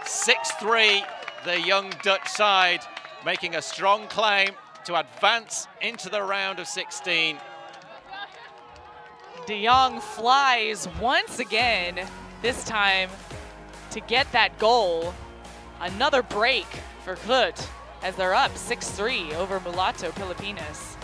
6-3, the young Dutch side making a strong claim to advance into the round of 16. De Jong flies once again, this time to get that goal. Another break for GRUT as they're up 6-3 over Mulatto Pilipinas.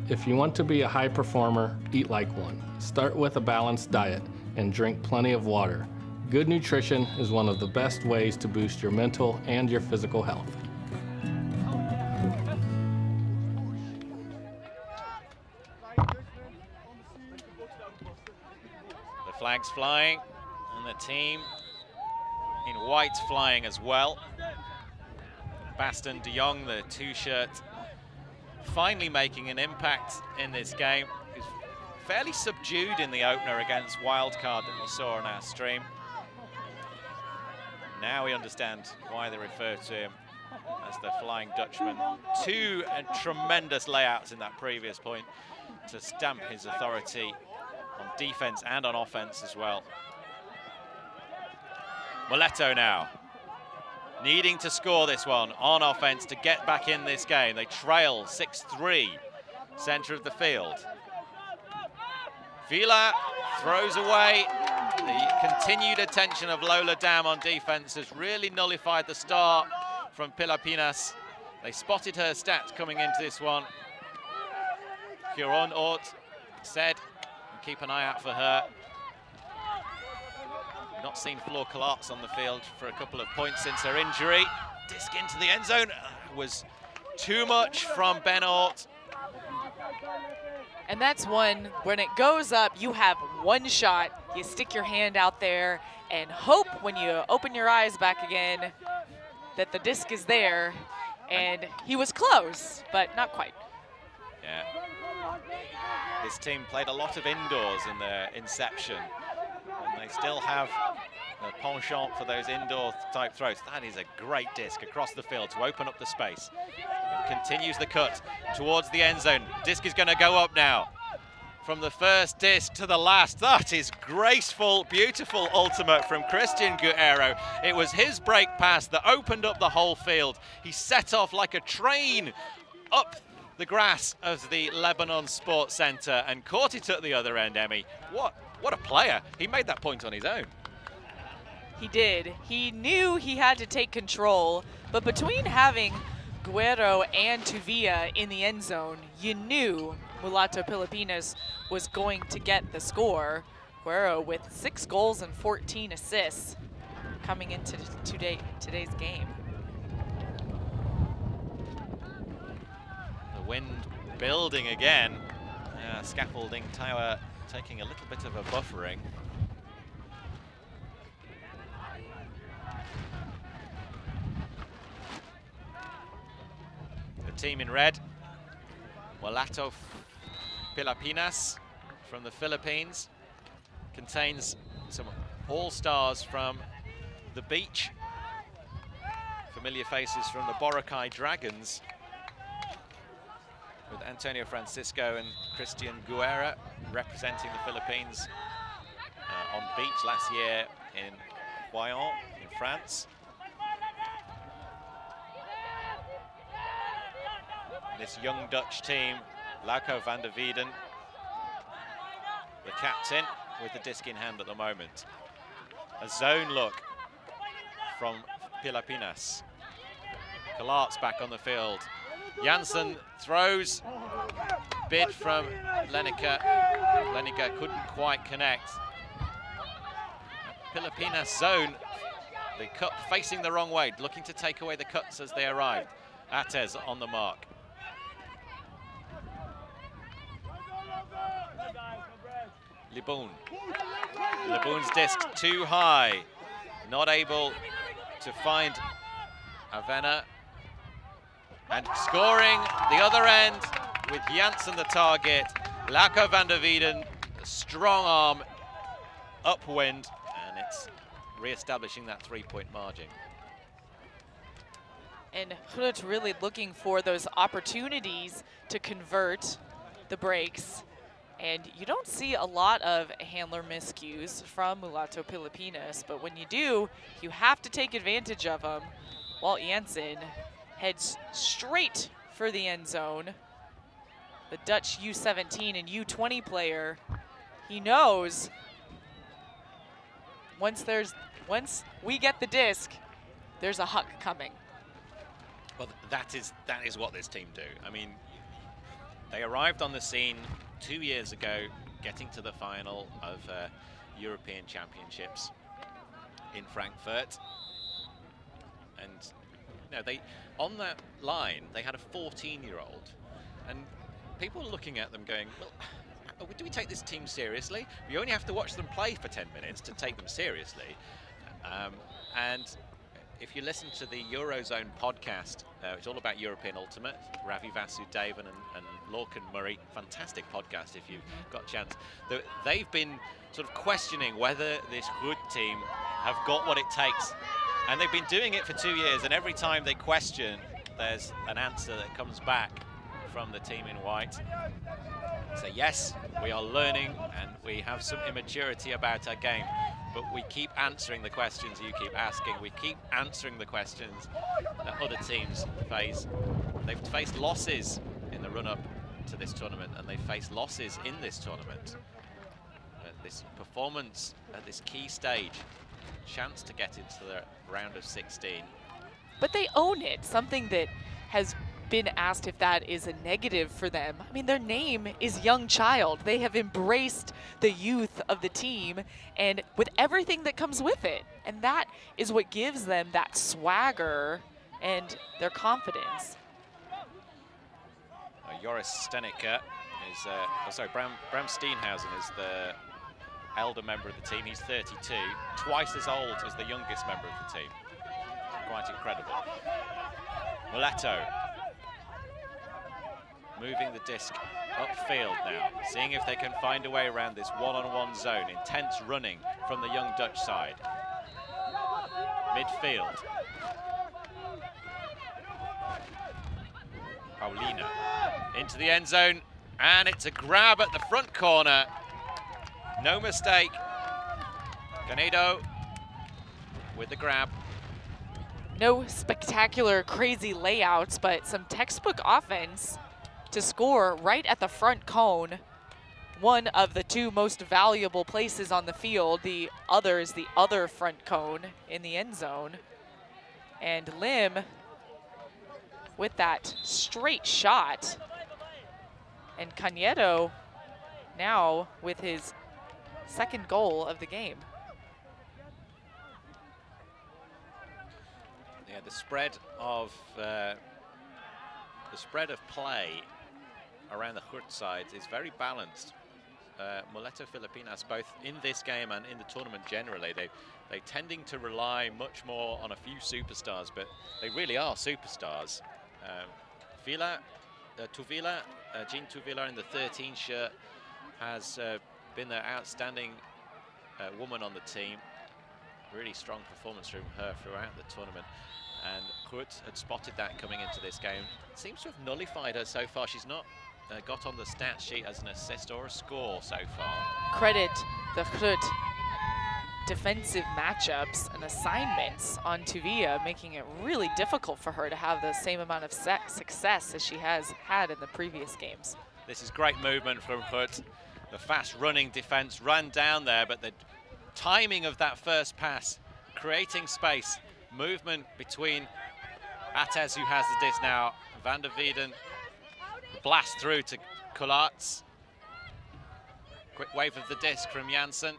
If you want to be a high performer, eat like one. Start with a balanced diet and drink plenty of water. Good nutrition is one of the best ways to boost your mental and your physical health. The flag's flying, and the team in white flying as well. Baston de Jong, the two-shirt, finally making an impact in this game. He's fairly subdued in the opener against Wildcard that we saw on our stream. Now we understand why they refer to him as the Flying Dutchman. Two tremendous layouts in that previous point to stamp his authority on defense and on offense as well. Mulatto now, needing to score this one on offense to get back in this game. They trail 6-3, center of the field. Vila throws away. The continued attention of Lola Dam on defense has really nullified the start from Pilipinas. They spotted her stats coming into this one. Huron Ort said, keep an eye out for her. Not seen Flor Clarks on the field for a couple of points since her injury. Disc into the end zone was too much from Ben Ort. And that's one, when it goes up, you have one shot. You stick your hand out there and hope when you open your eyes back again that the disc is there. And he was close, but not quite. Yeah. This team played a lot of indoors in their inception, and they still have a penchant for those indoor type throws. That is a great disc across the field to open up the space. And continues the cut towards the end zone. Disc is going to go up now. From the first disc to the last. That is graceful, beautiful ultimate from Christian Guerrero. It was his break pass that opened up the whole field. He set off like a train up the grass of the Lebanon Sports Center and caught it at the other end, Emmy. What a player. He made that point on his own. He did. He knew he had to take control, but between having Guerrero and Tuvia in the end zone, you knew Mulatto Pilipinas was going to get the score. Guerrero with 6 goals and 14 assists coming into today's game. The wind building again. Scaffolding tower taking a little bit of a buffering. The team in red, Mulatto Pilipinas from the Philippines, contains some all-stars from the beach, familiar faces from the Boracay Dragons, with Antonio Francisco and Christian Guerra representing the Philippines on beach last year in Royan in France. This young Dutch team, Lauco van der Wieden, the captain, with the disc in hand at the moment. A zone look from Pilipinas. Kalart's back on the field. Janssen throws, bid from Lenica. Lenica couldn't quite connect. Pilipinas zone, the cut facing the wrong way, looking to take away the cuts as they arrived. Atez on the mark. Liboun. Liboun's disc too high. Not able to find Avena. And scoring the other end with Janssen the target. Lauco van der Wieden, strong arm, upwind, and it's re-establishing that 3-point margin. And GRUT really looking for those opportunities to convert the breaks. And you don't see a lot of handler miscues from Mulatto Pilipinas, but when you do, you have to take advantage of them. Walt Janssen heads straight for the end zone. The Dutch U17 and U20 player, he knows once we get the disc, there's a huck coming. Well, that is what this team do. I mean, They arrived on the scene 2 years ago, getting to the final of European Championships in Frankfurt. And you know, they, on that line, they had a 14-year-old, and people were looking at them going, well, do we take this team seriously? We only have to watch them play for 10 minutes to take them seriously. And if you listen to the Eurozone podcast, it's all about European Ultimate, Ravi Vasudevan and Lorcan Murray, fantastic podcast if you've got a chance. They've been sort of questioning whether this GRUT team have got what it takes. And they've been doing it for 2 years, and every time they question, there's an answer that comes back from the team in white. So yes, we are learning and we have some immaturity about our game, but we keep answering the questions you keep asking. We keep answering the questions that other teams face. They've faced losses in the run-up to this tournament, and they've faced losses in this tournament. This performance at this key stage, chance to get into the round of 16. But they own it, something that has been asked if that is a negative for them. I mean, their name is Young Child. They have embraced the youth of the team and with everything that comes with it. And that is what gives them that swagger and their confidence. Joris Steneker is, Bram Steenhausen is the elder member of the team. He's 32, twice as old as the youngest member of the team. Quite incredible. Mulatto moving the disc upfield now, seeing if they can find a way around this one-on-one zone. Intense running from the young Dutch side. Midfield. Paulina into the end zone, and it's a grab at the front corner. No mistake. Canedo with the grab. No spectacular, crazy layouts, but some textbook offense to score right at the front cone. One of the two most valuable places on the field. The other is the other front cone in the end zone. And Lim with that straight shot. And Canedo now with his second goal of the game. Yeah, the spread of play around the GRUT sides is very balanced. Mulatto Pilipinas, both in this game and in the tournament generally, they're tending to rely much more on a few superstars, but they really are superstars. Tuvila, Jean Tuvila in the 13 shirt has been the outstanding woman on the team. Really strong performance from her throughout the tournament. And GRUT had spotted that coming into this game. Seems to have nullified her so far. She's not got on the stat sheet as an assist or a score so far. Credit the GRUT defensive matchups and assignments on Tuvia, making it really difficult for her to have the same amount of success as she has had in the previous games. This is great movement from GRUT. The fast running defense ran down there, but the timing of that first pass, creating space, movement between Ates, who has the disc now, Van der Wieden, blast through to Kulats. Quick wave of the disc from Janssen.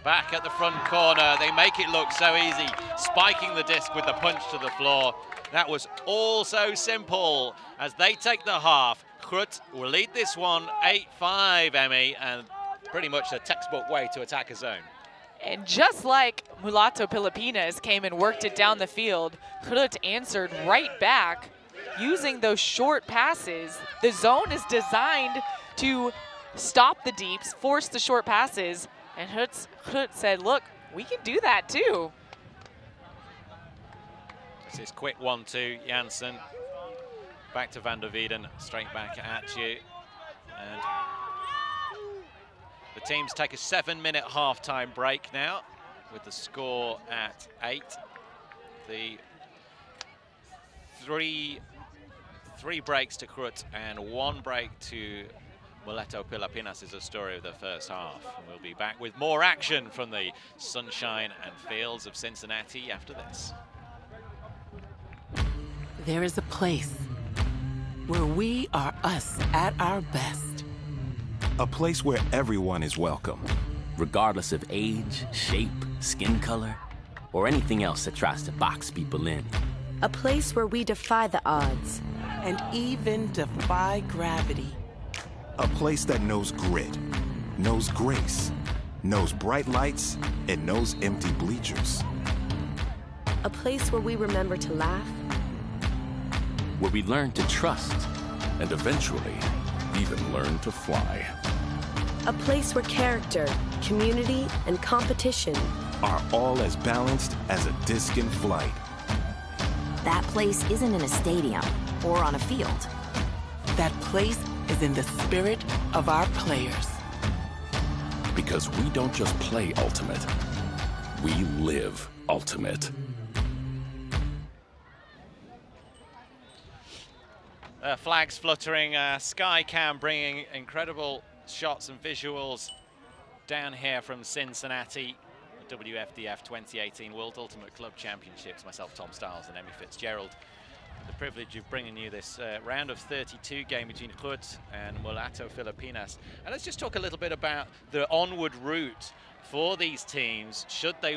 Back at the front corner, they make it look so easy, spiking the disc with the punch to the floor. That was all so simple as they take the half. GRUT will lead this one 8-5, Emmy, and pretty much a textbook way to attack a zone. And just like Mulatto Pilipinas came and worked it down the field, GRUT answered right back using those short passes. The zone is designed to stop the deeps, force the short passes, and GRUT said, look, we can do that too. This is quick 1-2, Janssen. Back to Van der Wieden, straight back at you. And the teams take a 7-minute half-time break now with the score at 8. The three breaks to GRUT and 1 break to Mulatto Pilipinas is the story of the first half. And we'll be back with more action from the sunshine and fields of Cincinnati after this. There is a place where we are us at our best. A place where everyone is welcome, regardless of age, shape, skin color, or anything else that tries to box people in. A place where we defy the odds. And even defy gravity. a place that knows grit, knows grace, knows bright lights, and knows empty bleachers. A place where we remember to laugh. Where we learn to trust. And eventually, even learn to fly. A place where character, community, and competition are all as balanced as a disc in flight. That place isn't in a stadium or on a field. That place is in the spirit of our players. Because we don't just play Ultimate, we live Ultimate. Flags fluttering, Skycam bringing incredible shots and visuals down here from Cincinnati, the WFDF 2018 World Ultimate Club Championships. Myself, Tom Stiles, and Emmy Fitzgerald. The privilege of bringing you this round of 32 game between GRUT and Mulatto Pilipinas. And let's just talk a little bit about the onward route for these teams. Should they,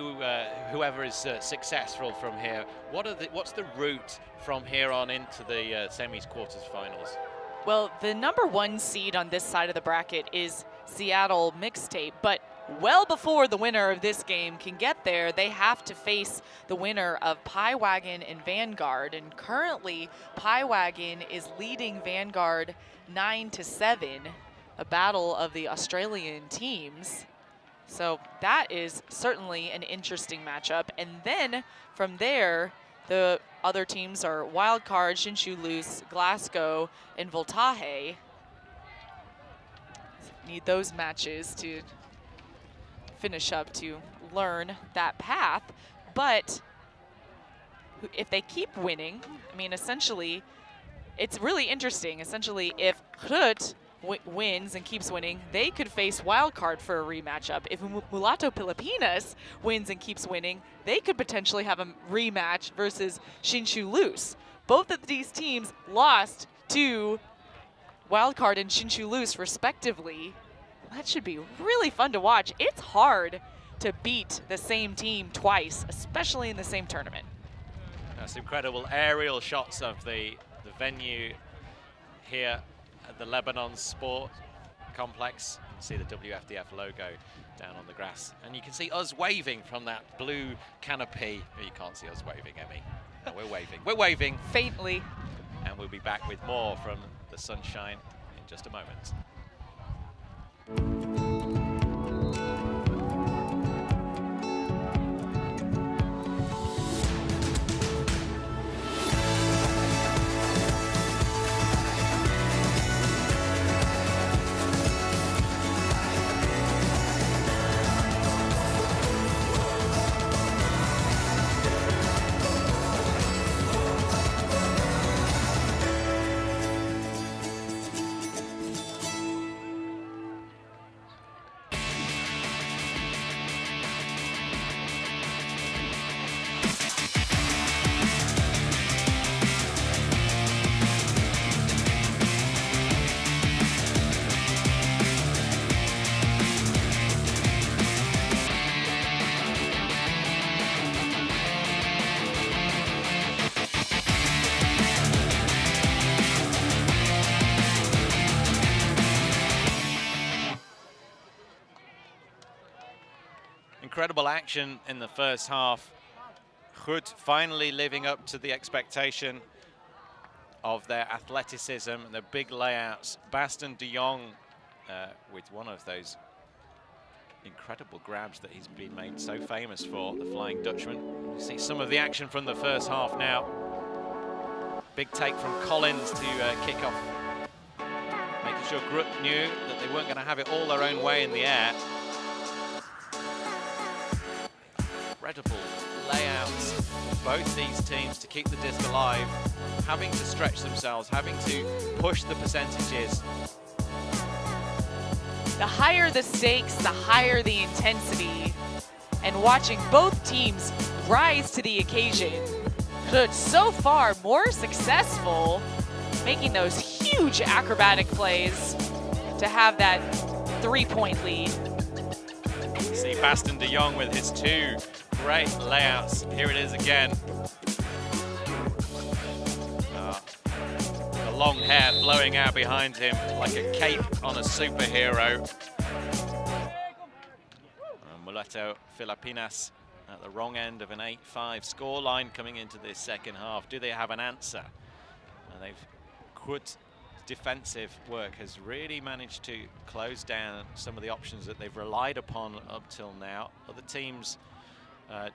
whoever is successful from here, what's the route from here on into the semis, quarters, finals? Well, the #1 seed on this side of the bracket is Seattle Mixtape, but well before the winner of this game can get there, they have to face the winner of PHI Wagon and Vanguard. And currently, PHI Wagon is leading Vanguard 9-7, a battle of the Australian teams. So that is certainly an interesting matchup. And then from there, the other teams are Wildcard, Shinshu Loose, Glasgow, and Voltaje. Need those matches to finish up to learn that path. But if they keep winning, I mean, essentially, it's really interesting. Essentially, if GRUT wins and keeps winning, they could face Wildcard for a rematch up. If Mulatto Pilipinas wins and keeps winning, they could potentially have a rematch versus Shinshu Loose. Both of these teams lost to Wildcard and Shinshu Loose respectively. That should be really fun to watch. It's hard to beat the same team twice, especially in the same tournament. That's incredible aerial shots of the venue here at the Lebanon Sport Complex. You can see the WFDF logo down on the grass. And you can see us waving from that blue canopy. Oh, you can't see us waving, Emmy. No, we're waving. We're waving. Faintly. And we'll be back with more from the sunshine in just a moment. Incredible action in the first half. GRUT finally living up to the expectation of their athleticism and their big layouts. Baston de Jong with one of those incredible grabs that he's been made so famous for, the Flying Dutchman. You see some of the action from the first half now. Big take from Collins to kick off, making sure GRUT knew that they weren't going to have it all their own way in the air. Incredible layouts for both these teams to keep the disc alive, having to stretch themselves, having to push the percentages. The higher the stakes, the higher the intensity. And watching both teams rise to the occasion. GRUT so far more successful making those huge acrobatic plays to have that 3-point lead. See Baston de Jong with his 2 great layouts. Here it is again. The long hair flowing out behind him like a cape on a superhero. Mulatto Pilipinas at the wrong end of an 8-5 scoreline coming into this second half. Do they have an answer? GRUT defensive work has really managed to close down some of the options that they've relied upon up till now. Other teams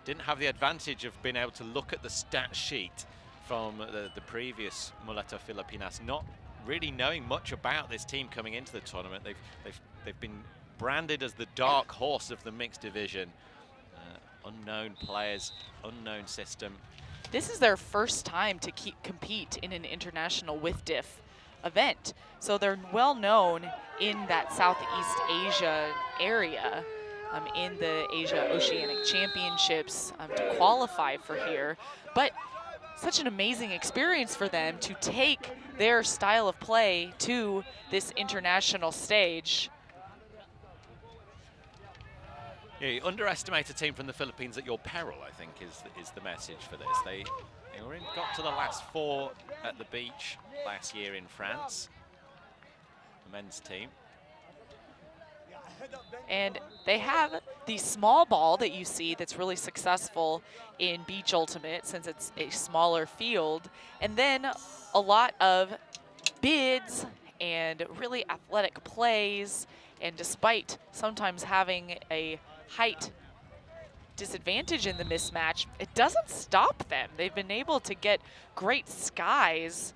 didn't have the advantage of being able to look at the stat sheet from the previous Mulatto Pilipinas, not really knowing much about this team coming into the tournament. They've been branded as the dark horse of the mixed division. Unknown players, unknown system. This is their first time to compete in an international with diff event. So they're well known in that Southeast Asia area, in the Asia Oceanic Championships to qualify for here. But such an amazing experience for them to take their style of play to this international stage. Yeah, you underestimate a team from the Philippines at your peril, I think, is the message for this. They got to the last 4 at the beach last year in France, the men's team. And they have the small ball that you see that's really successful in Beach Ultimate since it's a smaller field. And then a lot of bids and really athletic plays. And despite sometimes having a height disadvantage in the mismatch, it doesn't stop them. They've been able to get great skies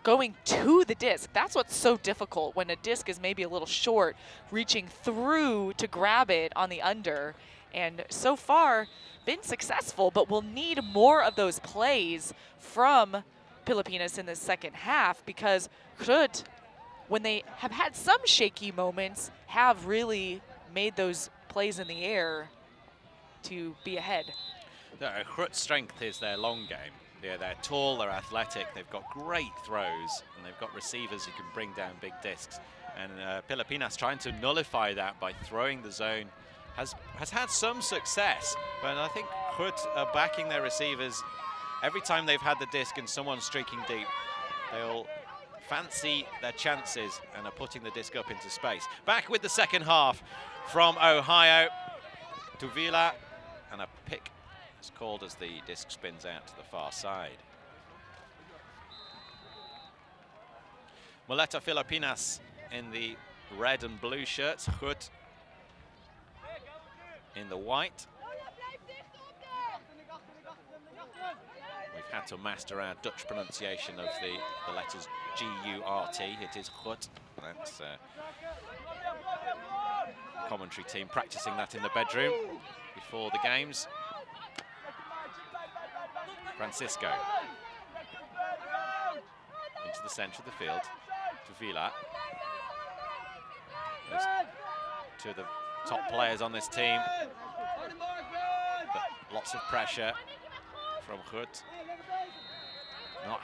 going to the disc. That's what's so difficult when a disc is maybe a little short, reaching through to grab it on the under. And so far, been successful, but we'll need more of those plays from Pilipinas in the second half because GRUT, when they have had some shaky moments, have really made those plays in the air to be ahead. GRUT's strength is their long game. They're tall, they're athletic, they've got great throws, and they've got receivers who can bring down big discs. And Pilipinas trying to nullify that by throwing the zone has had some success, but I think GRUT are backing their receivers. Every time they've had the disc and someone's streaking deep, they'll fancy their chances and are putting the disc up into space. Back with the second half from Ohio to Vila, and a pick is called as the disc spins out to the far side. Mulatto Pilipinas in the red and blue shirts, GRUT in the white. We've had to master our Dutch pronunciation of the letters G-U-R-T. It is GRUT. That's commentary team practicing that in the bedroom before the games. Francisco into the centre of the field to Vila. There's 2 of the top players on this team, but lots of pressure from GRUT, not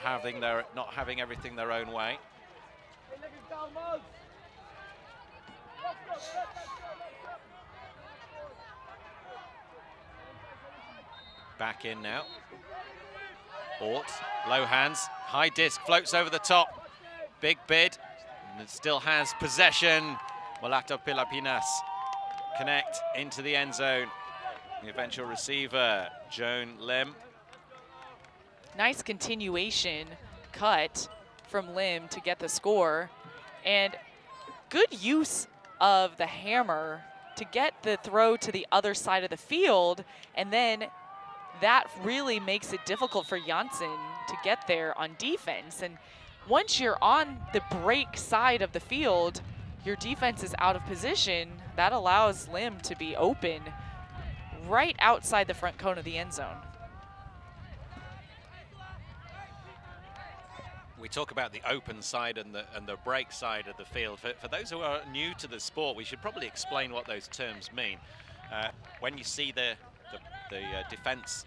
having everything their own way. Back in now. Ort, low hands, high disc, floats over the top. Big bid, and it still has possession. Mulatto Pilipinas connect into the end zone. The eventual receiver, Joan Lim. Nice continuation cut from Lim to get the score. And good use of the hammer to get the throw to the other side of the field. And then that really makes it difficult for Janssen to get there on defense. And once you're on the break side of the field, your defense is out of position. That allows Lim to be open right outside the front cone of the end zone. We talk about the open side and the break side of the field. For those who are new to the sport, we should probably explain what those terms mean. When you see the defense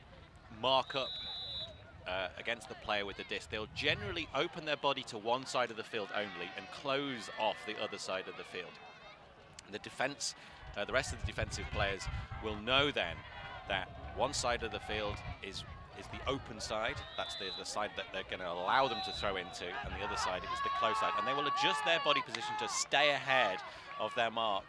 mark up against the player with the disc, they'll generally open their body to one side of the field only and close off the other side of the field. The defense, the rest of the defensive players will know then that one side of the field is the open side. That's the side that they're going to allow them to throw into, and the other side is the close side. And they will adjust their body position to stay ahead of their mark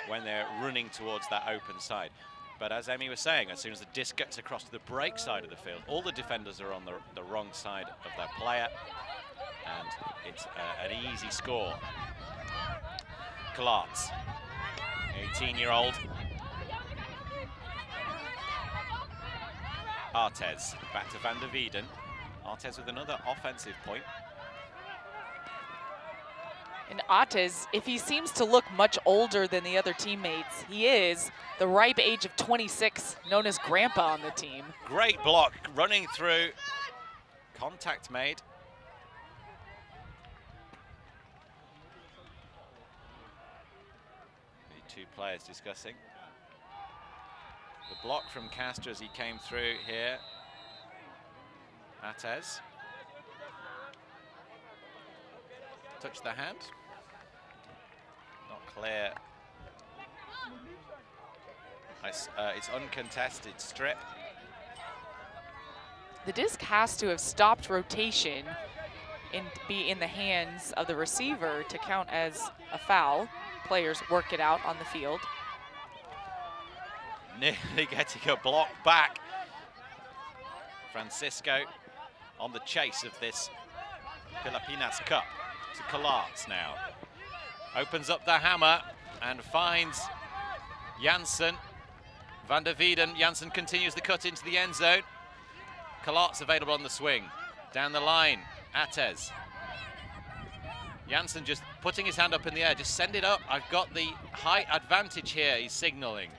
when they're running towards that open side. But as Emmy was saying, as soon as the disc gets across to the break side of the field, all the defenders are on the wrong side of their player, and it's an easy score. Clarts, 18-year-old. Artes, back to Van der Wieden. Artes with another offensive point. And Artes, if he seems to look much older than the other teammates, he is the ripe age of 26, known as Grandpa on the team. Great block, running through. Contact made. The two players discussing. The block from Castro as he came through here. Artes. Touch the hand. Not clear. It's uncontested strip. The disc has to have stopped rotation and be in the hands of the receiver to count as a foul. Players work it out on the field. Nearly getting a block back. Francisco on the chase of this Pilipinas Cup. To Clarts now. Opens up the hammer and finds Janssen. Van der Wieden. Janssen continues the cut into the end zone. Clarts available on the swing. Down the line, Artes. Janssen just putting his hand up in the air. Just send it up. I've got the height advantage here, he's signaling.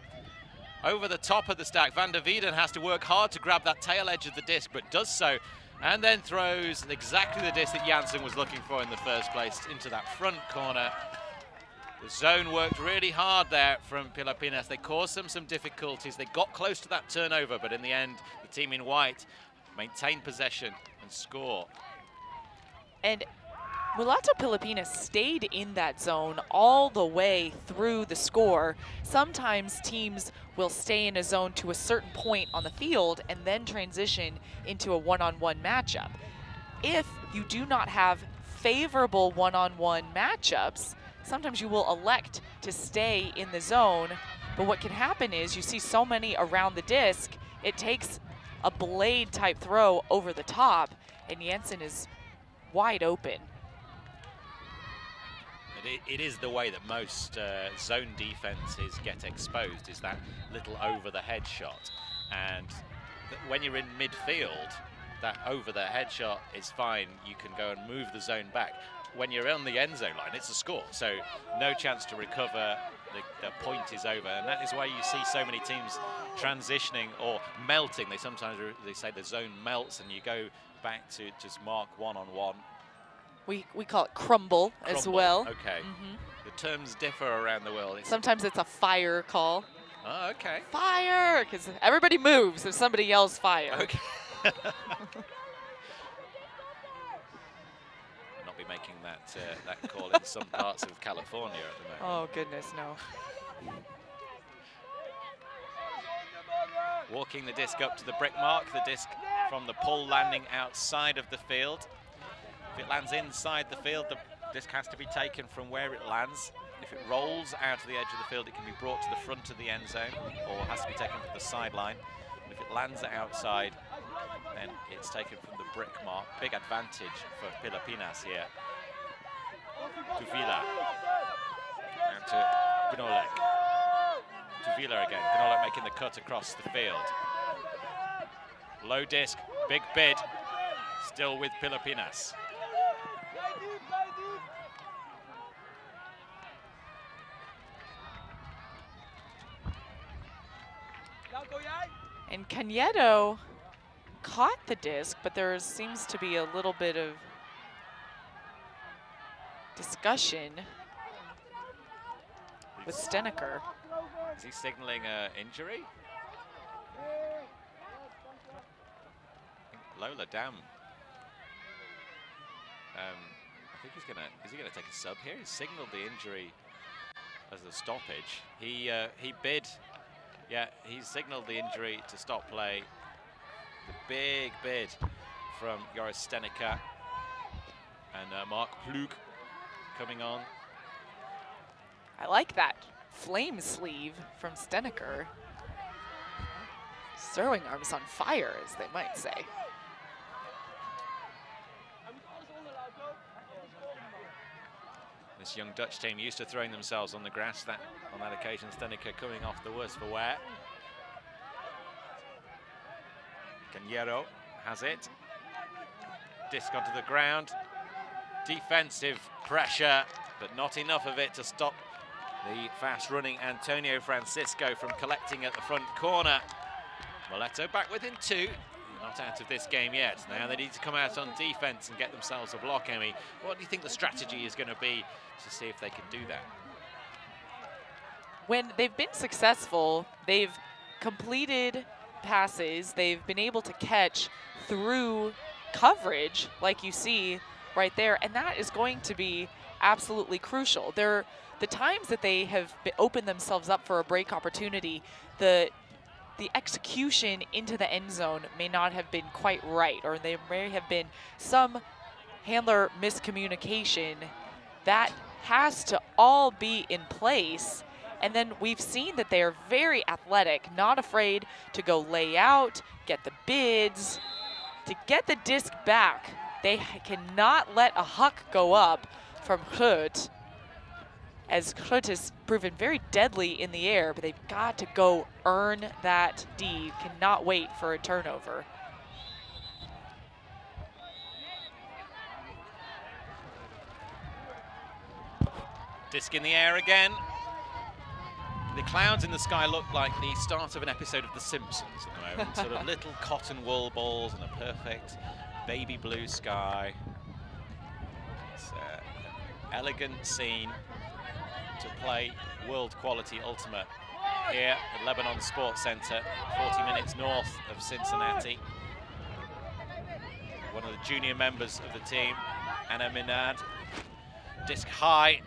Over the top of the stack, Van der Wieden has to work hard to grab that tail edge of the disc, but does so, and then throws exactly the disc that Janssen was looking for in the first place into that front corner. The zone worked really hard there from Pilipinas. They caused them some difficulties. They got close to that turnover, but in the end, the team in white maintained possession and score. And Mulatto Pilipinas stayed in that zone all the way through the score. Sometimes teams will stay in a zone to a certain point on the field and then transition into a one-on-one matchup. If you do not have favorable one-on-one matchups, sometimes you will elect to stay in the zone, but what can happen is you see so many around the disc, it takes a blade type throw over the top, and Janssen is wide open. It is the way that most zone defenses get exposed, is that little over the head shot. And when you're in midfield, that over the head shot is fine. You can go and move the zone back. When you're on the end zone line, it's a score. So no chance to recover. The point is over. And that is why you see so many teams transitioning or melting. They sometimes say the zone melts and you go back to just mark one-on-one. We call it crumble as well. Okay. The terms differ around the world. Sometimes it's a fire call. Oh, okay. Fire, because everybody moves if somebody yells fire. Okay. Not be making that call in some parts of California at the moment. Oh goodness, no. Walking the disc up to the brick mark, the disc from the pull landing outside of the field. If it lands inside the field, the disc has to be taken from where it lands. If it rolls out to the edge of the field, it can be brought to the front of the end zone or has to be taken from the sideline. And if it lands outside, then it's taken from the brick mark. Big advantage for Pilipinas here. To Villa. And to Gnolek. To Villa again. Gnolek making the cut across the field. Low disc, big bid. Still with Pilipinas. And Cañedo caught the disc, but there seems to be a little bit of discussion with Steneker. Is he signaling an injury? Low Müller down. I think is he gonna take a sub here? He signaled the injury as a stoppage. He signaled the injury to stop play. The big bid from Joris Steneker and Mark Plug coming on. I like that flame sleeve from Steneker. Throwing arms on fire, as they might say. This young Dutch team used to throwing themselves on the grass. On that occasion, Steneker coming off the worst for wear. Cañero has it. Disc onto the ground. Defensive pressure, but not enough of it to stop the fast-running Antonio Francisco from collecting at the front corner. Mulatto back within 2. Not out of this game yet. Now they need to come out on defense and get themselves a block, Emmy. What do you think the strategy is going to be to see if they can do that? When they've been successful, they've completed passes, they've been able to catch through coverage, like you see right there, and that is going to be absolutely crucial. The times that they have opened themselves up for a break opportunity, the execution into the end zone may not have been quite right, or there may have been some handler miscommunication. That has to all be in place. And then we've seen that they are very athletic, not afraid to go lay out, get the bids, to get the disc back. They cannot let a huck go up from GRUT, as GRUT has proven very deadly in the air, but they've got to go earn that D. Cannot wait for a turnover. Disc in the air again. The clouds in the sky look like the start of an episode of The Simpsons at the moment. Sort of little cotton wool balls and a perfect baby blue sky. It's an elegant scene to play world quality Ultimate here at Lebanon Sports Center, 40 minutes north of Cincinnati. One of the junior members of the team, Anna Minad. Disc high,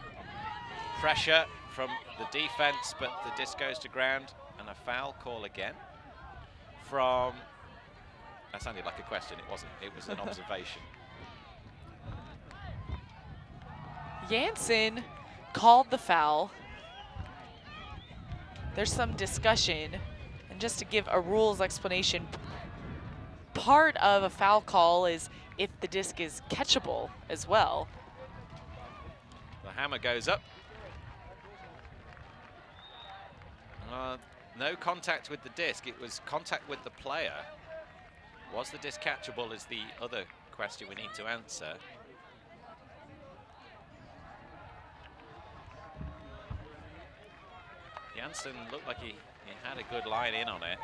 pressure from the defense, but the disc goes to ground, and a foul call again from, that sounded like a question, it wasn't, it was an observation. Jansen called the foul. There's some discussion, and just to give a rules explanation, part of a foul call is if the disc is catchable as well. The hammer goes up. No contact with the disc, it was contact with the player. Was the disc catchable is the other question we need to answer. Jansen looked like he had a good line in on it,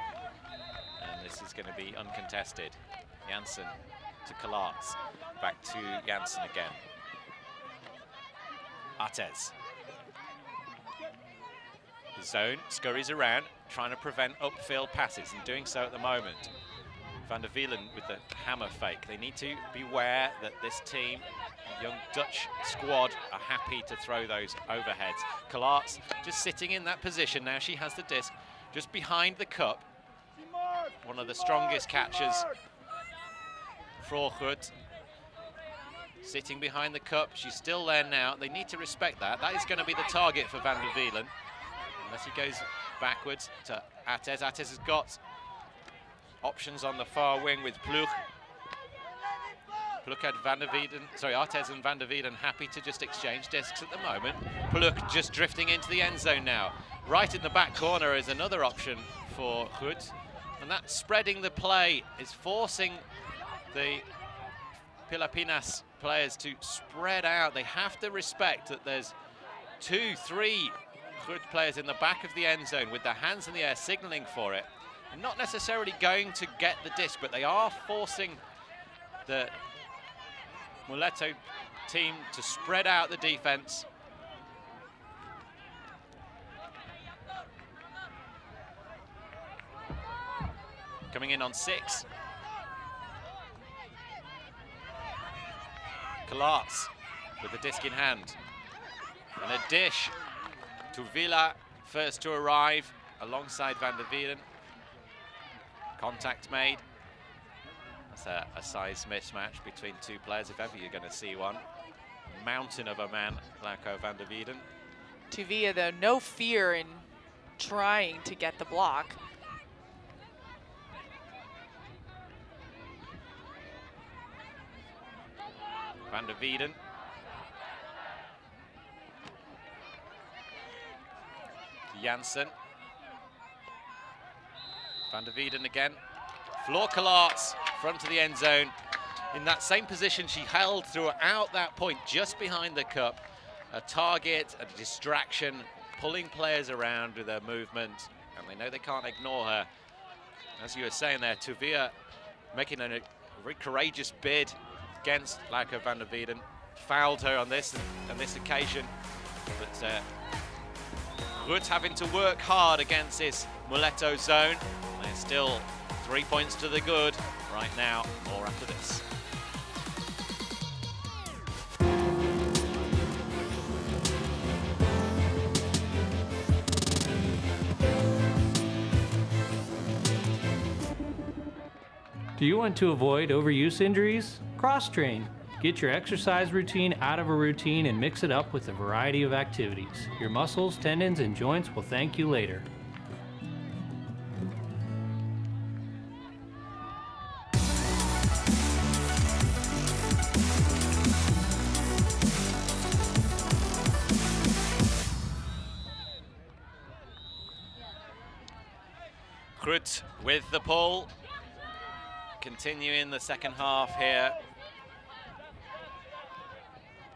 and this is going to be uncontested. Jansen to Kalatz, back to Jansen again. Artez. The zone scurries around, trying to prevent upfield passes, and doing so at the moment. Van der Wielen with the hammer fake. They need to beware that this team, young Dutch squad, are happy to throw those overheads. Kalatz just sitting in that position. Now she has the disc just behind the cup. One of the strongest catchers for GRUT. Sitting behind the cup. She's still there now. They need to respect that. That is going to be the target for Van der Wielen. Unless he goes backwards to Artez. Artez has got options on the far wing with Plug. Plug had Van der Wielen, sorry, Artez and Van der Wielen happy to just exchange discs at the moment. Plug just drifting into the end zone now. Right in the back corner is another option for GRUT. And that spreading the play is forcing the Pilipinas players to spread out. They have to respect that there's 2, 3 GRUT players in the back of the end zone with their hands in the air signaling for it. And not necessarily going to get the disc, but they are forcing the Mulatto team to spread out the defense. Coming in on 6. Kalatz with the disc in hand. And a dish to Villa, first to arrive alongside Van der Wielen. Contact made. That's a size mismatch between two players, if ever you're going to see one. Mountain of a man, Lako Van der Wielen. Tuvia, though, no fear in trying to get the block. Van der Wielen. Janssen. Van der Wielen again. Floor Kalatz, front of the end zone. In that same position she held throughout that point, just behind the cup. A target, a distraction, pulling players around with her movement, and they know they can't ignore her. As you were saying there, Tuvia making a very courageous bid against Lako Van der Wielen. Fouled her on this occasion, but Groot having to work hard against this Mulatto zone. They're still 3 points to the good right now. More after this. Do you want to avoid overuse injuries? Cross-train. Get your exercise routine out of a routine and mix it up with a variety of activities. Your muscles, tendons, and joints will thank you later. Groot with the pull. Continuing the second half here.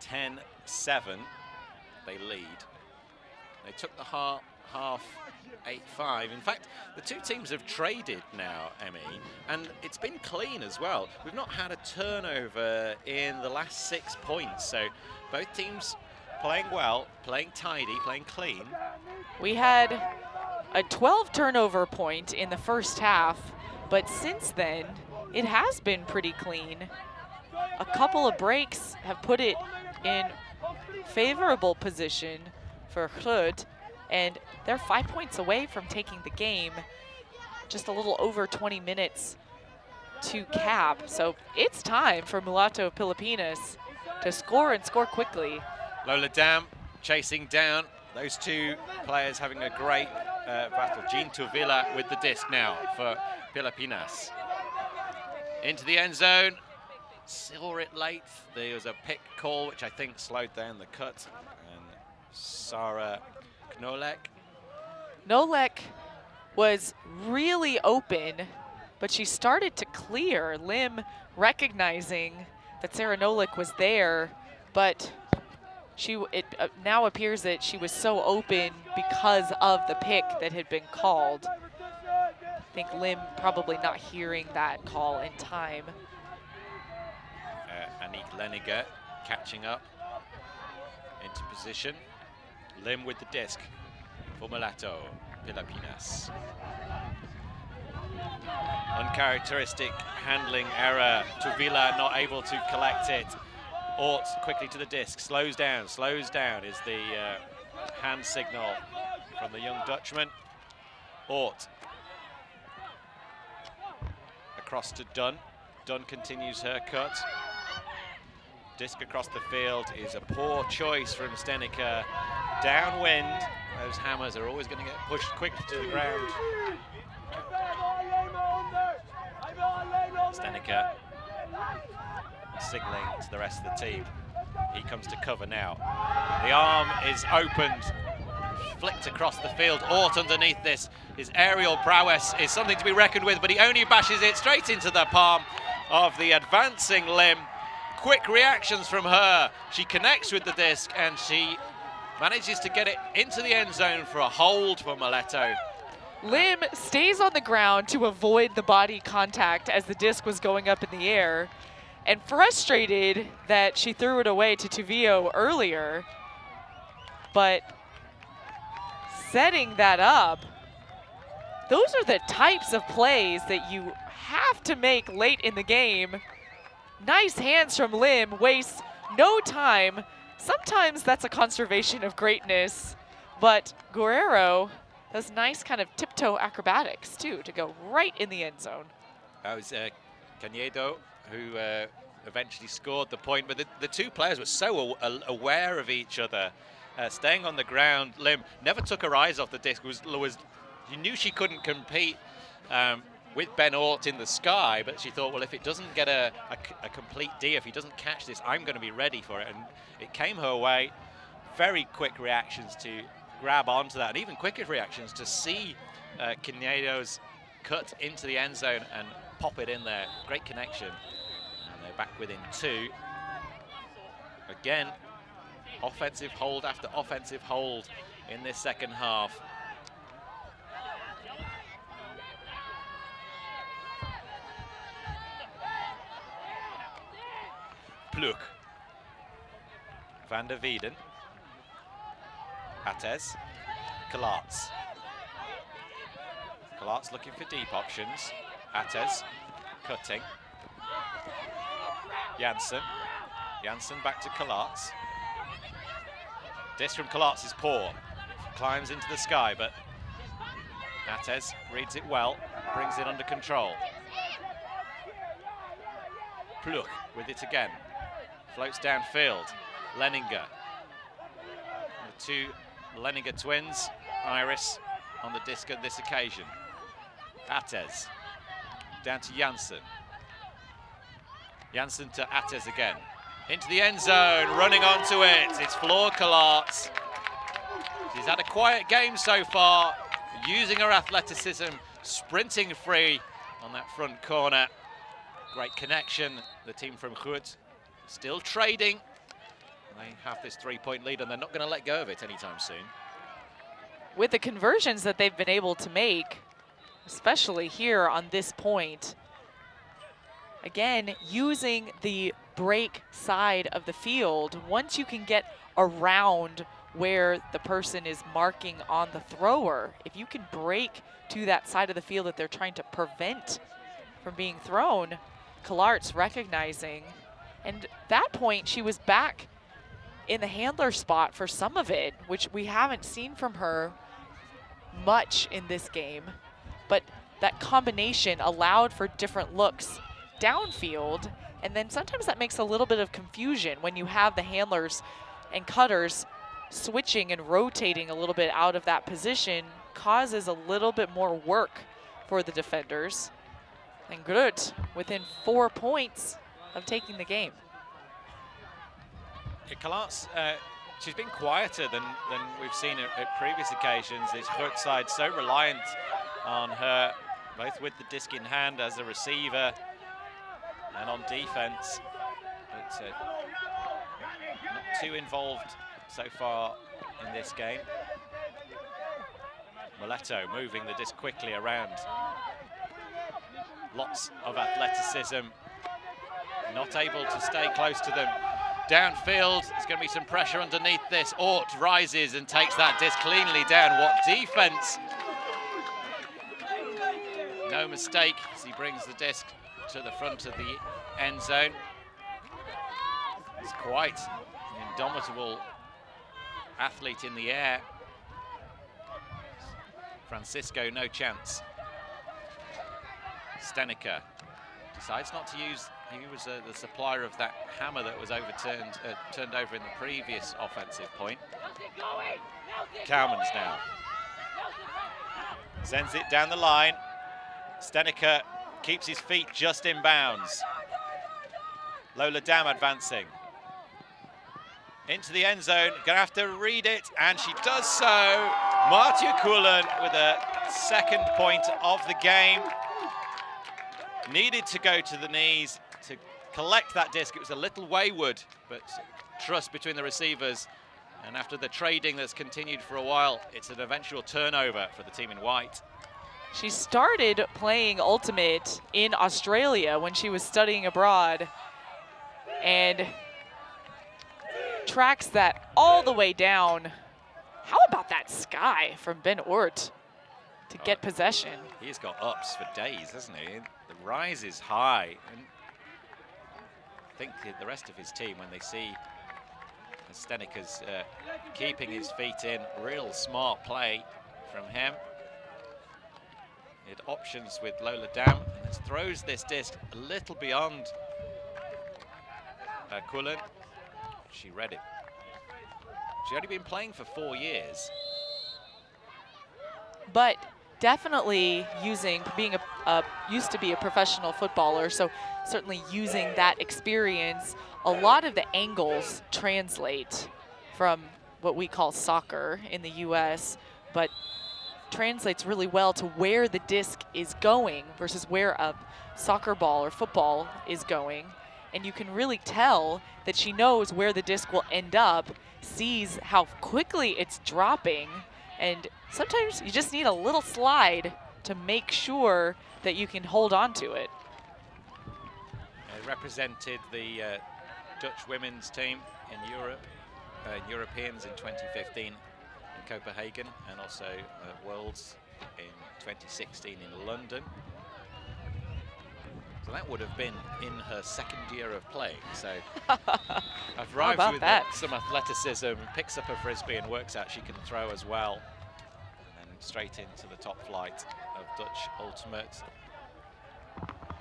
10-7, they lead. They took the half 8-5. In fact, the two teams have traded now, Emmy, and it's been clean as well. We've not had a turnover in the last 6 points, so both teams playing well, playing tidy, playing clean. We had a 12 turnover point in the first half, but since then, it has been pretty clean. A couple of breaks have put it in favorable position for GRUT, and they're 5 points away from taking the game. Just a little over 20 minutes to cap. So it's time for Mulatto Pilipinas to score and score quickly. Lola Dam chasing down those two players, having a great battle. Jean Tuvilla with the disc now for Pilipinas. Into the end zone. Saw it late. There was a pick call, which I think slowed down the cut. And Sarah Knolek. Nolek was really open, but she started to clear. Lim recognizing that Sarah Nolek was there, but it now appears that she was so open because of the pick that had been called. I think Lim probably not hearing that call in time. Anik Leniger catching up into position. Lim with the disc for Mulatto Pilipinas. Uncharacteristic handling error. Tuvilla not able to collect it. Ort quickly to the disc, slows down is the hand signal from the young Dutchman. Ort across to Dunn. Dunn continues her cut. Disc across the field is a poor choice from Stenica. Downwind, those hammers are always going to get pushed quickly to the ground. Stenica signaling to the rest of the team. He comes to cover now. The arm is opened, flicked across the field. Ort underneath this. His aerial prowess is something to be reckoned with, but he only bashes it straight into the palm of the advancing Lim. Quick reactions from her. She connects with the disc and she manages to get it into the end zone for a hold for Mulatto. Lim stays on the ground to avoid the body contact as the disc was going up in the air, and frustrated that she threw it away to Tuvio earlier, but setting that up, those are the types of plays that you have to make late in the game. Nice hands from Lim, wastes no time. Sometimes that's a conservation of greatness, but Guerrero does nice kind of tiptoe acrobatics too to go right in the end zone. That was Canedo who eventually scored the point, but the two players were so aware of each other, staying on the ground. Lim never took her eyes off the disc. You knew she couldn't compete with Ben Ort in the sky, but she thought, well, if it doesn't get a complete D, if he doesn't catch this, I'm going to be ready for it. And it came her way. Very quick reactions to grab onto that, and even quicker reactions to see Canedo's cut into the end zone and pop it in there. Great connection. And they're back within 2. Again, offensive hold after offensive hold in this second half. Pluk. Van der Wieden. Ates. Kalatz. Kalatz looking for deep options. Ates cutting. Janssen. Janssen back to Kalatz. Disc from Kalatz is poor. Climbs into the sky, but Ates reads it well, brings it under control. Pluk with it again. Floats downfield. Leninger. The two Leninger twins. Iris on the disc at this occasion. Ates. Down to Janssen. Janssen to Ates again. Into the end zone, running onto it. It's Floor Kalatz. She's had a quiet game so far, using her athleticism, sprinting free on that front corner. Great connection. The team from GRUT still trading. They have this 3-point lead, and they're not going to let go of it anytime soon. With the conversions that they've been able to make, especially here on this point, again, using the break side of the field, once you can get around where the person is marking on the thrower, if you can break to that side of the field that they're trying to prevent from being thrown, Kalart's recognizing. And that point, she was back in the handler spot for some of it, which we haven't seen from her much in this game. But that combination allowed for different looks downfield, and then sometimes that makes a little bit of confusion when you have the handlers and cutters switching and rotating a little bit out of that position, causes a little bit more work for the defenders. And Groot within 4 points of taking the game. Yeah, Kalatz, she's been quieter than we've seen at previous occasions. This GRUT side so reliant on her, both with the disc in hand as a receiver and on defense. But not too involved so far in this game. Mulatto moving the disc quickly around. Lots of athleticism. Not able to stay close to them. Downfield, there's going to be some pressure underneath this. Ort rises and takes that disc cleanly down. What defense! No mistake as he brings the disc to the front of the end zone. It's quite an indomitable athlete in the air. Francisco, no chance. Stenica decides not to use, he was the supplier of that hammer that was overturned, turned over in the previous offensive point. Cowman's now. Sends it down the line. Stenica keeps his feet just in bounds. Lola Dam advancing. Into the end zone, gonna have to read it, and she does so. Martia Kullen with a second point of the game. Needed to go to the knees to collect that disc. It was a little wayward, but trust between the receivers. And after the trading that's continued for a while, it's an eventual turnover for the team in white. She started playing Ultimate in Australia when she was studying abroad, and tracks that all the way down. How about that sky from Ben Ort to get possession? He's got ups for days, hasn't he? The rise is high. And I think the rest of his team, when they see Stenika's keeping his feet in, real smart play from him. He had options with Lola Dam, and throws this disc a little beyond Cullen. She read it. She's only been playing for 4 years. But definitely being used to be a professional footballer, so certainly using that experience. A lot of the angles translate from what we call soccer in the US, but translates really well to where the disc is going versus where a soccer ball or football is going. And you can really tell that she knows where the disc will end up, sees how quickly it's dropping, and sometimes you just need a little slide to make sure that you can hold on to it. Represented the Dutch women's team in Europe, Europeans in 2015 in Copenhagen, and also Worlds in 2016 in London. So that would have been in her 2nd year of playing. So arrives with some athleticism, picks up a frisbee and works out she can throw as well. And then straight into the top flight of Dutch Ultimate.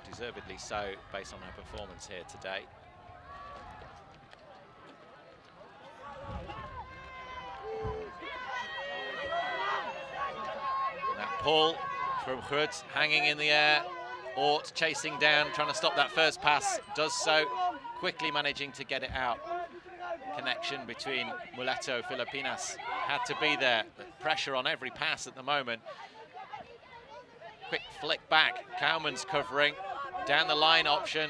Deservedly so, based on her performance here today. That pull from Groot, hanging in the air. Ort chasing down, trying to stop that first pass, does so, quickly managing to get it out. Connection between Mulatto Pilipinas had to be there. The pressure on every pass at the moment. Quick flick back, Cowman's covering, down the line option.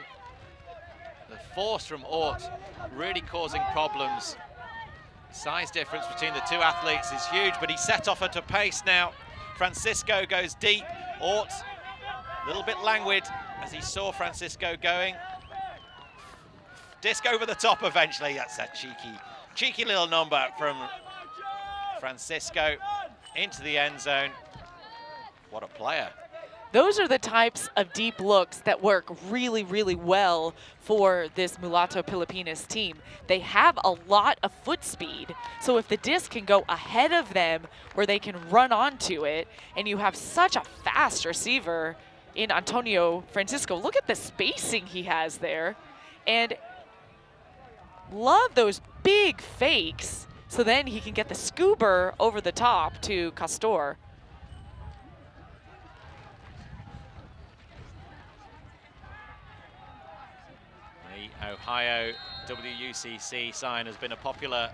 The force from Ort really causing problems. Size difference between the two athletes is huge, but he set off at a pace now. Francisco goes deep, Ort a little bit languid as he saw Francisco going. Disc over the top eventually. That's a cheeky little number from Francisco into the end zone. What a player. Those are the types of deep looks that work really, really well for this Mulatto Pilipinas team. They have a lot of foot speed, so if the disc can go ahead of them where they can run onto it, and you have such a fast receiver in Antonio Francisco, look at the spacing he has there, and love those big fakes, so then he can get the scoober over the top to Castor. The Ohio WUCC sign has been a popular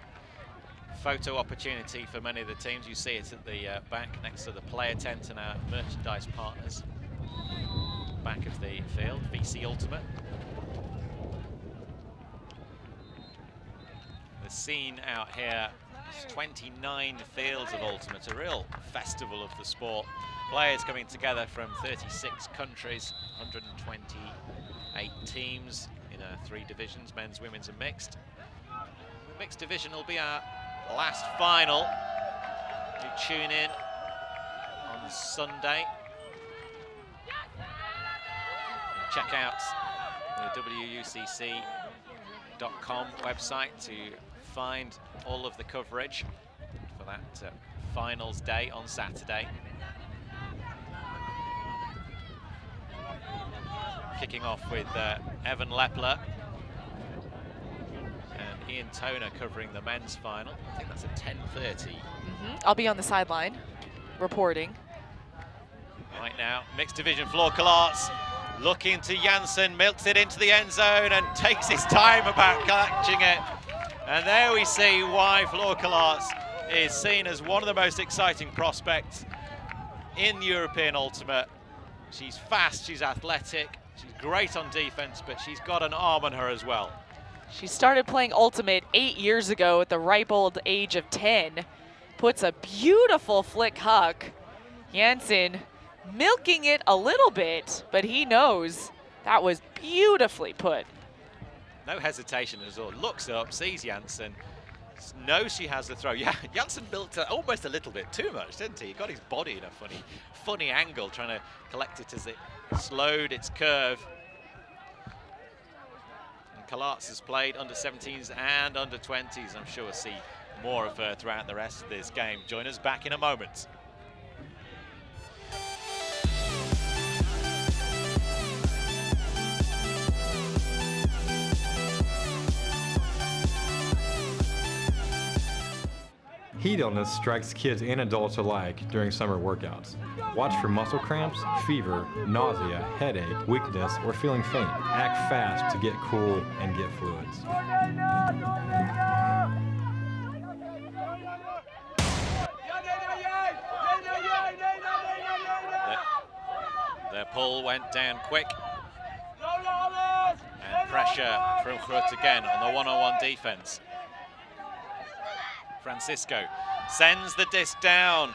photo opportunity for many of the teams. You see it at the back next to the player tent and our merchandise partners. Back of the field, VC Ultimate. The scene out here is 29 fields of Ultimate, a real festival of the sport. Players coming together from 36 countries, 128 teams in 3 divisions, men's, women's and mixed. The mixed division will be our last final. You tune in on Sunday. Check out the WUCC.com website to find all of the coverage for that finals day on Saturday. Kicking off with Evan Lepler and Ian Toner covering the men's final. I think that's at 10:30. I'll be on the sideline reporting. Right now, mixed division floor Clarks. Looking to Janssen, milks it into the end zone and takes his time about catching it. And there we see why Floor Kalatz is seen as one of the most exciting prospects in European Ultimate. She's fast, she's athletic, she's great on defense, but she's got an arm on her as well. She started playing Ultimate 8 years ago at the ripe old age of 10. Puts a beautiful flick huck. Janssen milking it a little bit, but he knows that was beautifully put. No hesitation at all. Looks up, sees Janssen, knows she has the throw. Yeah, Janssen milked it almost a little bit too much, didn't he? He got his body in a funny angle, trying to collect it as it slowed its curve. And Kalatz has played under 17s and under 20s. I'm sure we'll see more of her throughout the rest of this game. Join us back in a moment. Heat illness strikes kids and adults alike during summer workouts. Watch for muscle cramps, fever, nausea, headache, weakness, or feeling faint. Act fast to get cool and get fluids. Their pull went down quick. And pressure from GRUT again on the one-on-one defense. Francisco sends the disc down.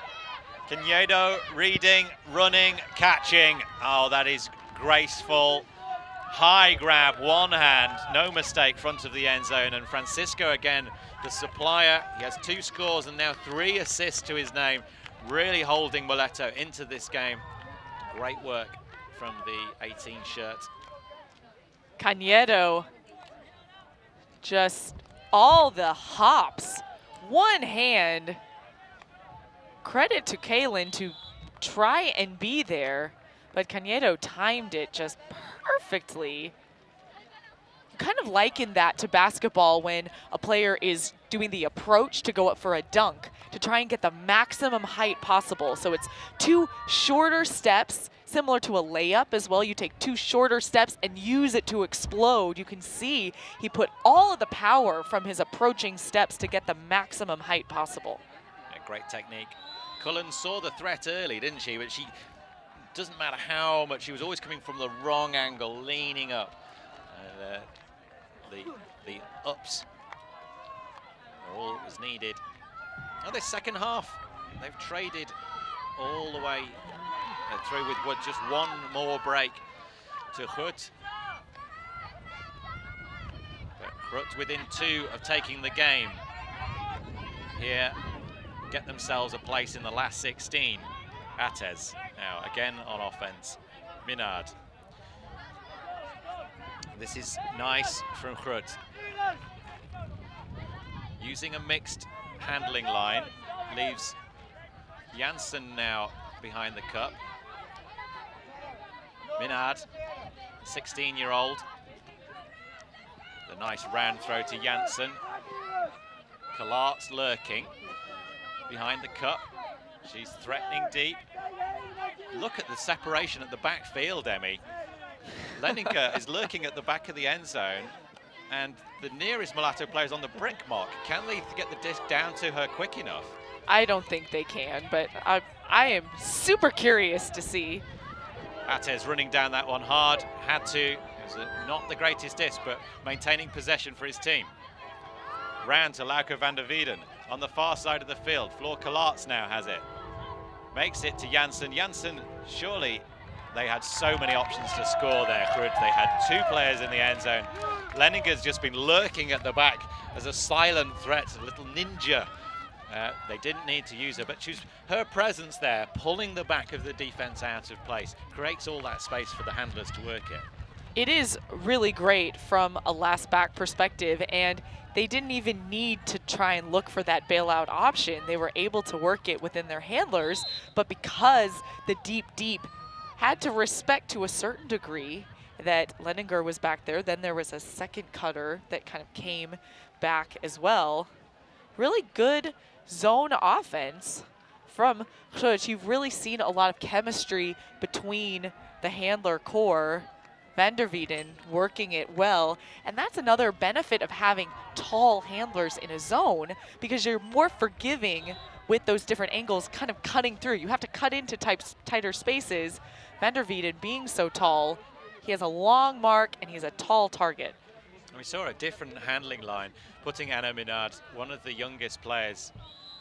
Canedo reading, running, catching. Oh, that is graceful. High grab, one hand, no mistake, front of the end zone. And Francisco again, the supplier. He has 2 scores and now 3 assists to his name. Really holding Mulatto into this game. Great work from the 18 shirt. Canedo, just all the hops. One hand. Credit to Kaylin to try and be there, but Canedo timed it just perfectly. Kind of liken that to basketball when a player is doing the approach to go up for a dunk to try and get the maximum height possible. So it's 2 shorter steps, similar to a layup as well. You take 2 shorter steps and use it to explode. You can see he put all of the power from his approaching steps to get the maximum height possible. Yeah, great technique. Cullen saw the threat early, didn't she? But she, doesn't matter how much, she was always coming from the wrong angle, leaning up. The ups are all that was needed. Now this second half, they've traded all the way through with just one more break to GRUT. But GRUT within 2 of taking the game. Here, get themselves a place in the last 16. Atez now again on offense. Minard. This is nice from GRUT. Using a mixed handling line, leaves Janssen now behind the cup. Minard, 16-year-old. The nice round throw to Janssen. Kalatz lurking behind the cup. She's threatening deep. Look at the separation at the backfield, Emmy. Lenninger is lurking at the back of the end zone, and the nearest Mulatto player is on the brick mark. Can they get the disc down to her quick enough? I don't think they can, but I am super curious to see. Atez running down that one hard, had to. It was not the greatest disc, but maintaining possession for his team. Round to Lauke van der Wieden on the far side of the field. Floor Kalatz now has it. Makes it to Janssen. Janssen, surely they had so many options to score there. They had 2 players in the end zone. Lenninger's just been lurking at the back as a silent threat, a little ninja. They didn't need to use her, but her presence there, pulling the back of the defense out of place, creates all that space for the handlers to work in. It is really great from a last back perspective, and they didn't even need to try and look for that bailout option. They were able to work it within their handlers, but because the deep had to respect to a certain degree that Lenninger was back there, then there was a second cutter that kind of came back as well. Really good zone offense from GRUT. You've really seen a lot of chemistry between the handler core, van der Wieden working it well, and that's another benefit of having tall handlers in a zone, because you're more forgiving with those different angles kind of cutting through. You have to cut into tighter spaces. Van der Wieden being so tall, he has a long mark and he's a tall target. We saw a different handling line, putting Anna Minard, one of the youngest players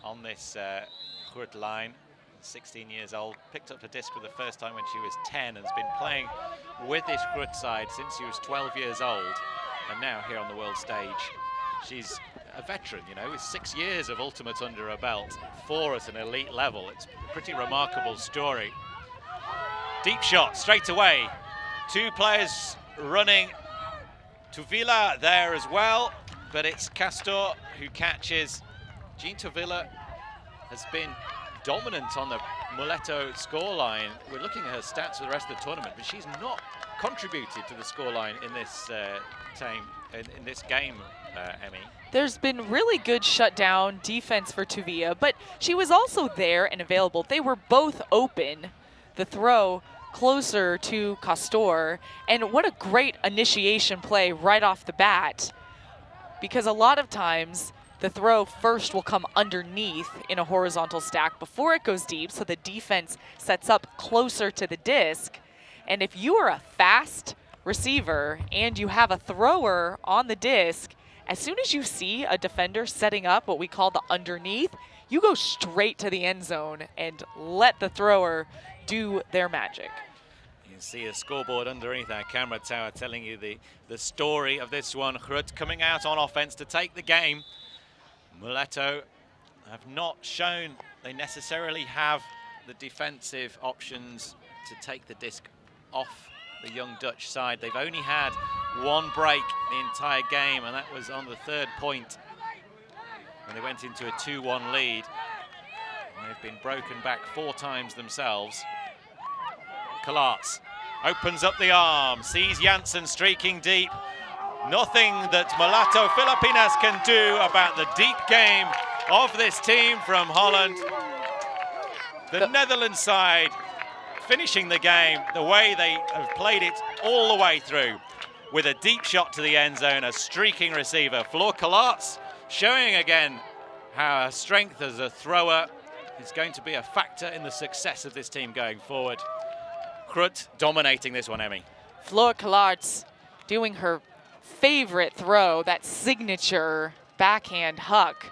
on this GRUT line, 16 years old, picked up the disc for the first time when she was 10 and has been playing with this GRUT side since she was 12 years old, and now here on the world stage. She's a veteran, you know, with 6 years of ultimate under her belt, 4 at an elite level. It's a pretty remarkable story. Deep shot straight away. 2 players running Tuvila there as well, but it's Castor who catches. Jean Tuvila has been dominant on the Mulatto scoreline. We're looking at her stats for the rest of the tournament, but she's not contributed to the scoreline in this in this game, Emmy. There's been really good shutdown defense for Tuvia, but she was also there and available. They were both open. The throw closer to Castor, and what a great initiation play right off the bat, because a lot of times the throw first will come underneath in a horizontal stack before it goes deep, so the defense sets up closer to the disc. And if you are a fast receiver and you have a thrower on the disc, as soon as you see a defender setting up what we call the underneath, you go straight to the end zone and let the thrower do their magic. You can see a scoreboard underneath our camera tower telling you the story of this one. GRUT coming out on offense to take the game. Mulatto have not shown they necessarily have the defensive options to take the disc off the young Dutch side. They've only had one break the entire game, and that was on the 3rd point when they went into a 2-1 lead. And they've been broken back 4 times themselves. Kalatz opens up the arm, sees Janssen streaking deep. Nothing that Mulatto Pilipinas can do about the deep game of this team from Holland. The Netherlands side finishing the game the way they have played it all the way through, with a deep shot to the end zone, a streaking receiver. Floor Kalatz showing again how her strength as a thrower is going to be a factor in the success of this team going forward. GRUT dominating this one, Emmy. Floor Kalatz doing her favorite throw, that signature backhand huck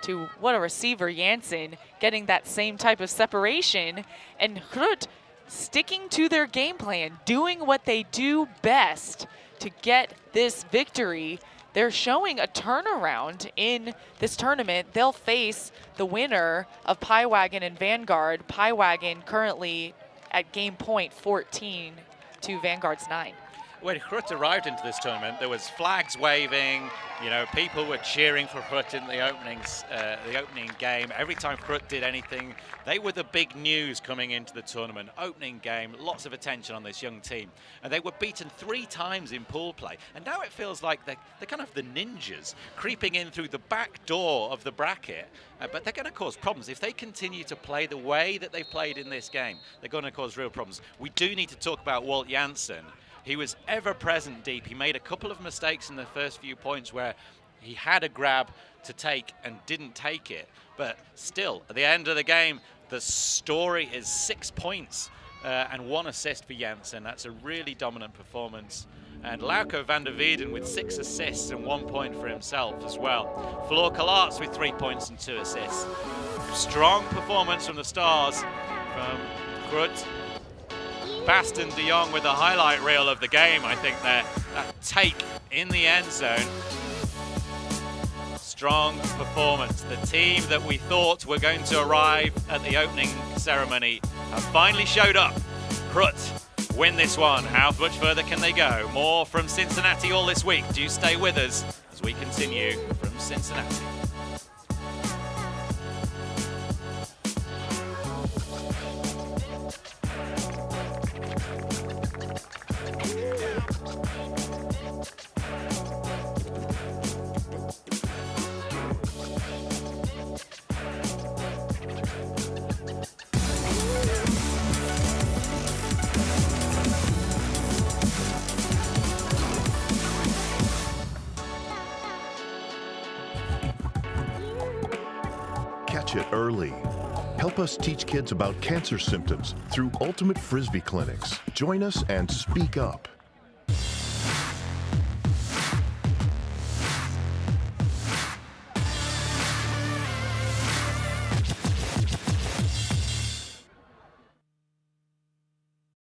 to what a receiver, Janssen, getting that same type of separation, and GRUT sticking to their game plan, doing what they do best to get this victory. They're showing a turnaround in this tournament. They'll face the winner of PHI Wagon and Vanguard. PHI Wagon currently at game point 14 to Vanguard's 9. When GRUT arrived into this tournament, there was flags waving, you know, people were cheering for GRUT in the opening game. Every time GRUT did anything, they were the big news coming into the tournament. Opening game, lots of attention on this young team. And they were beaten 3 times in pool play. And now it feels like they're kind of the ninjas creeping in through the back door of the bracket. But they're going to cause problems. If they continue to play the way that they've played in this game, they're going to cause real problems. We do need to talk about Walt Janssen. He was ever present deep. He made a couple of mistakes in the first few points where he had a grab to take and didn't take it. But still, at the end of the game, the story is 6 points and 1 assist for Janssen. That's a really dominant performance. And Lauco van der Wieden with 6 assists and 1 point for himself as well. Floor Kalatz with 3 points and 2 assists. Strong performance from the stars from GRUT. Baston de Jong with the highlight reel of the game, I think that take in the end zone. Strong performance. The team that we thought were going to arrive at the opening ceremony have finally showed up. GRUT win this one. How much further can they go? More from Cincinnati all this week. Do stay with us as we continue from Cincinnati. Catch it early. Help us teach kids about cancer symptoms through Ultimate Frisbee clinics. Join us and speak up.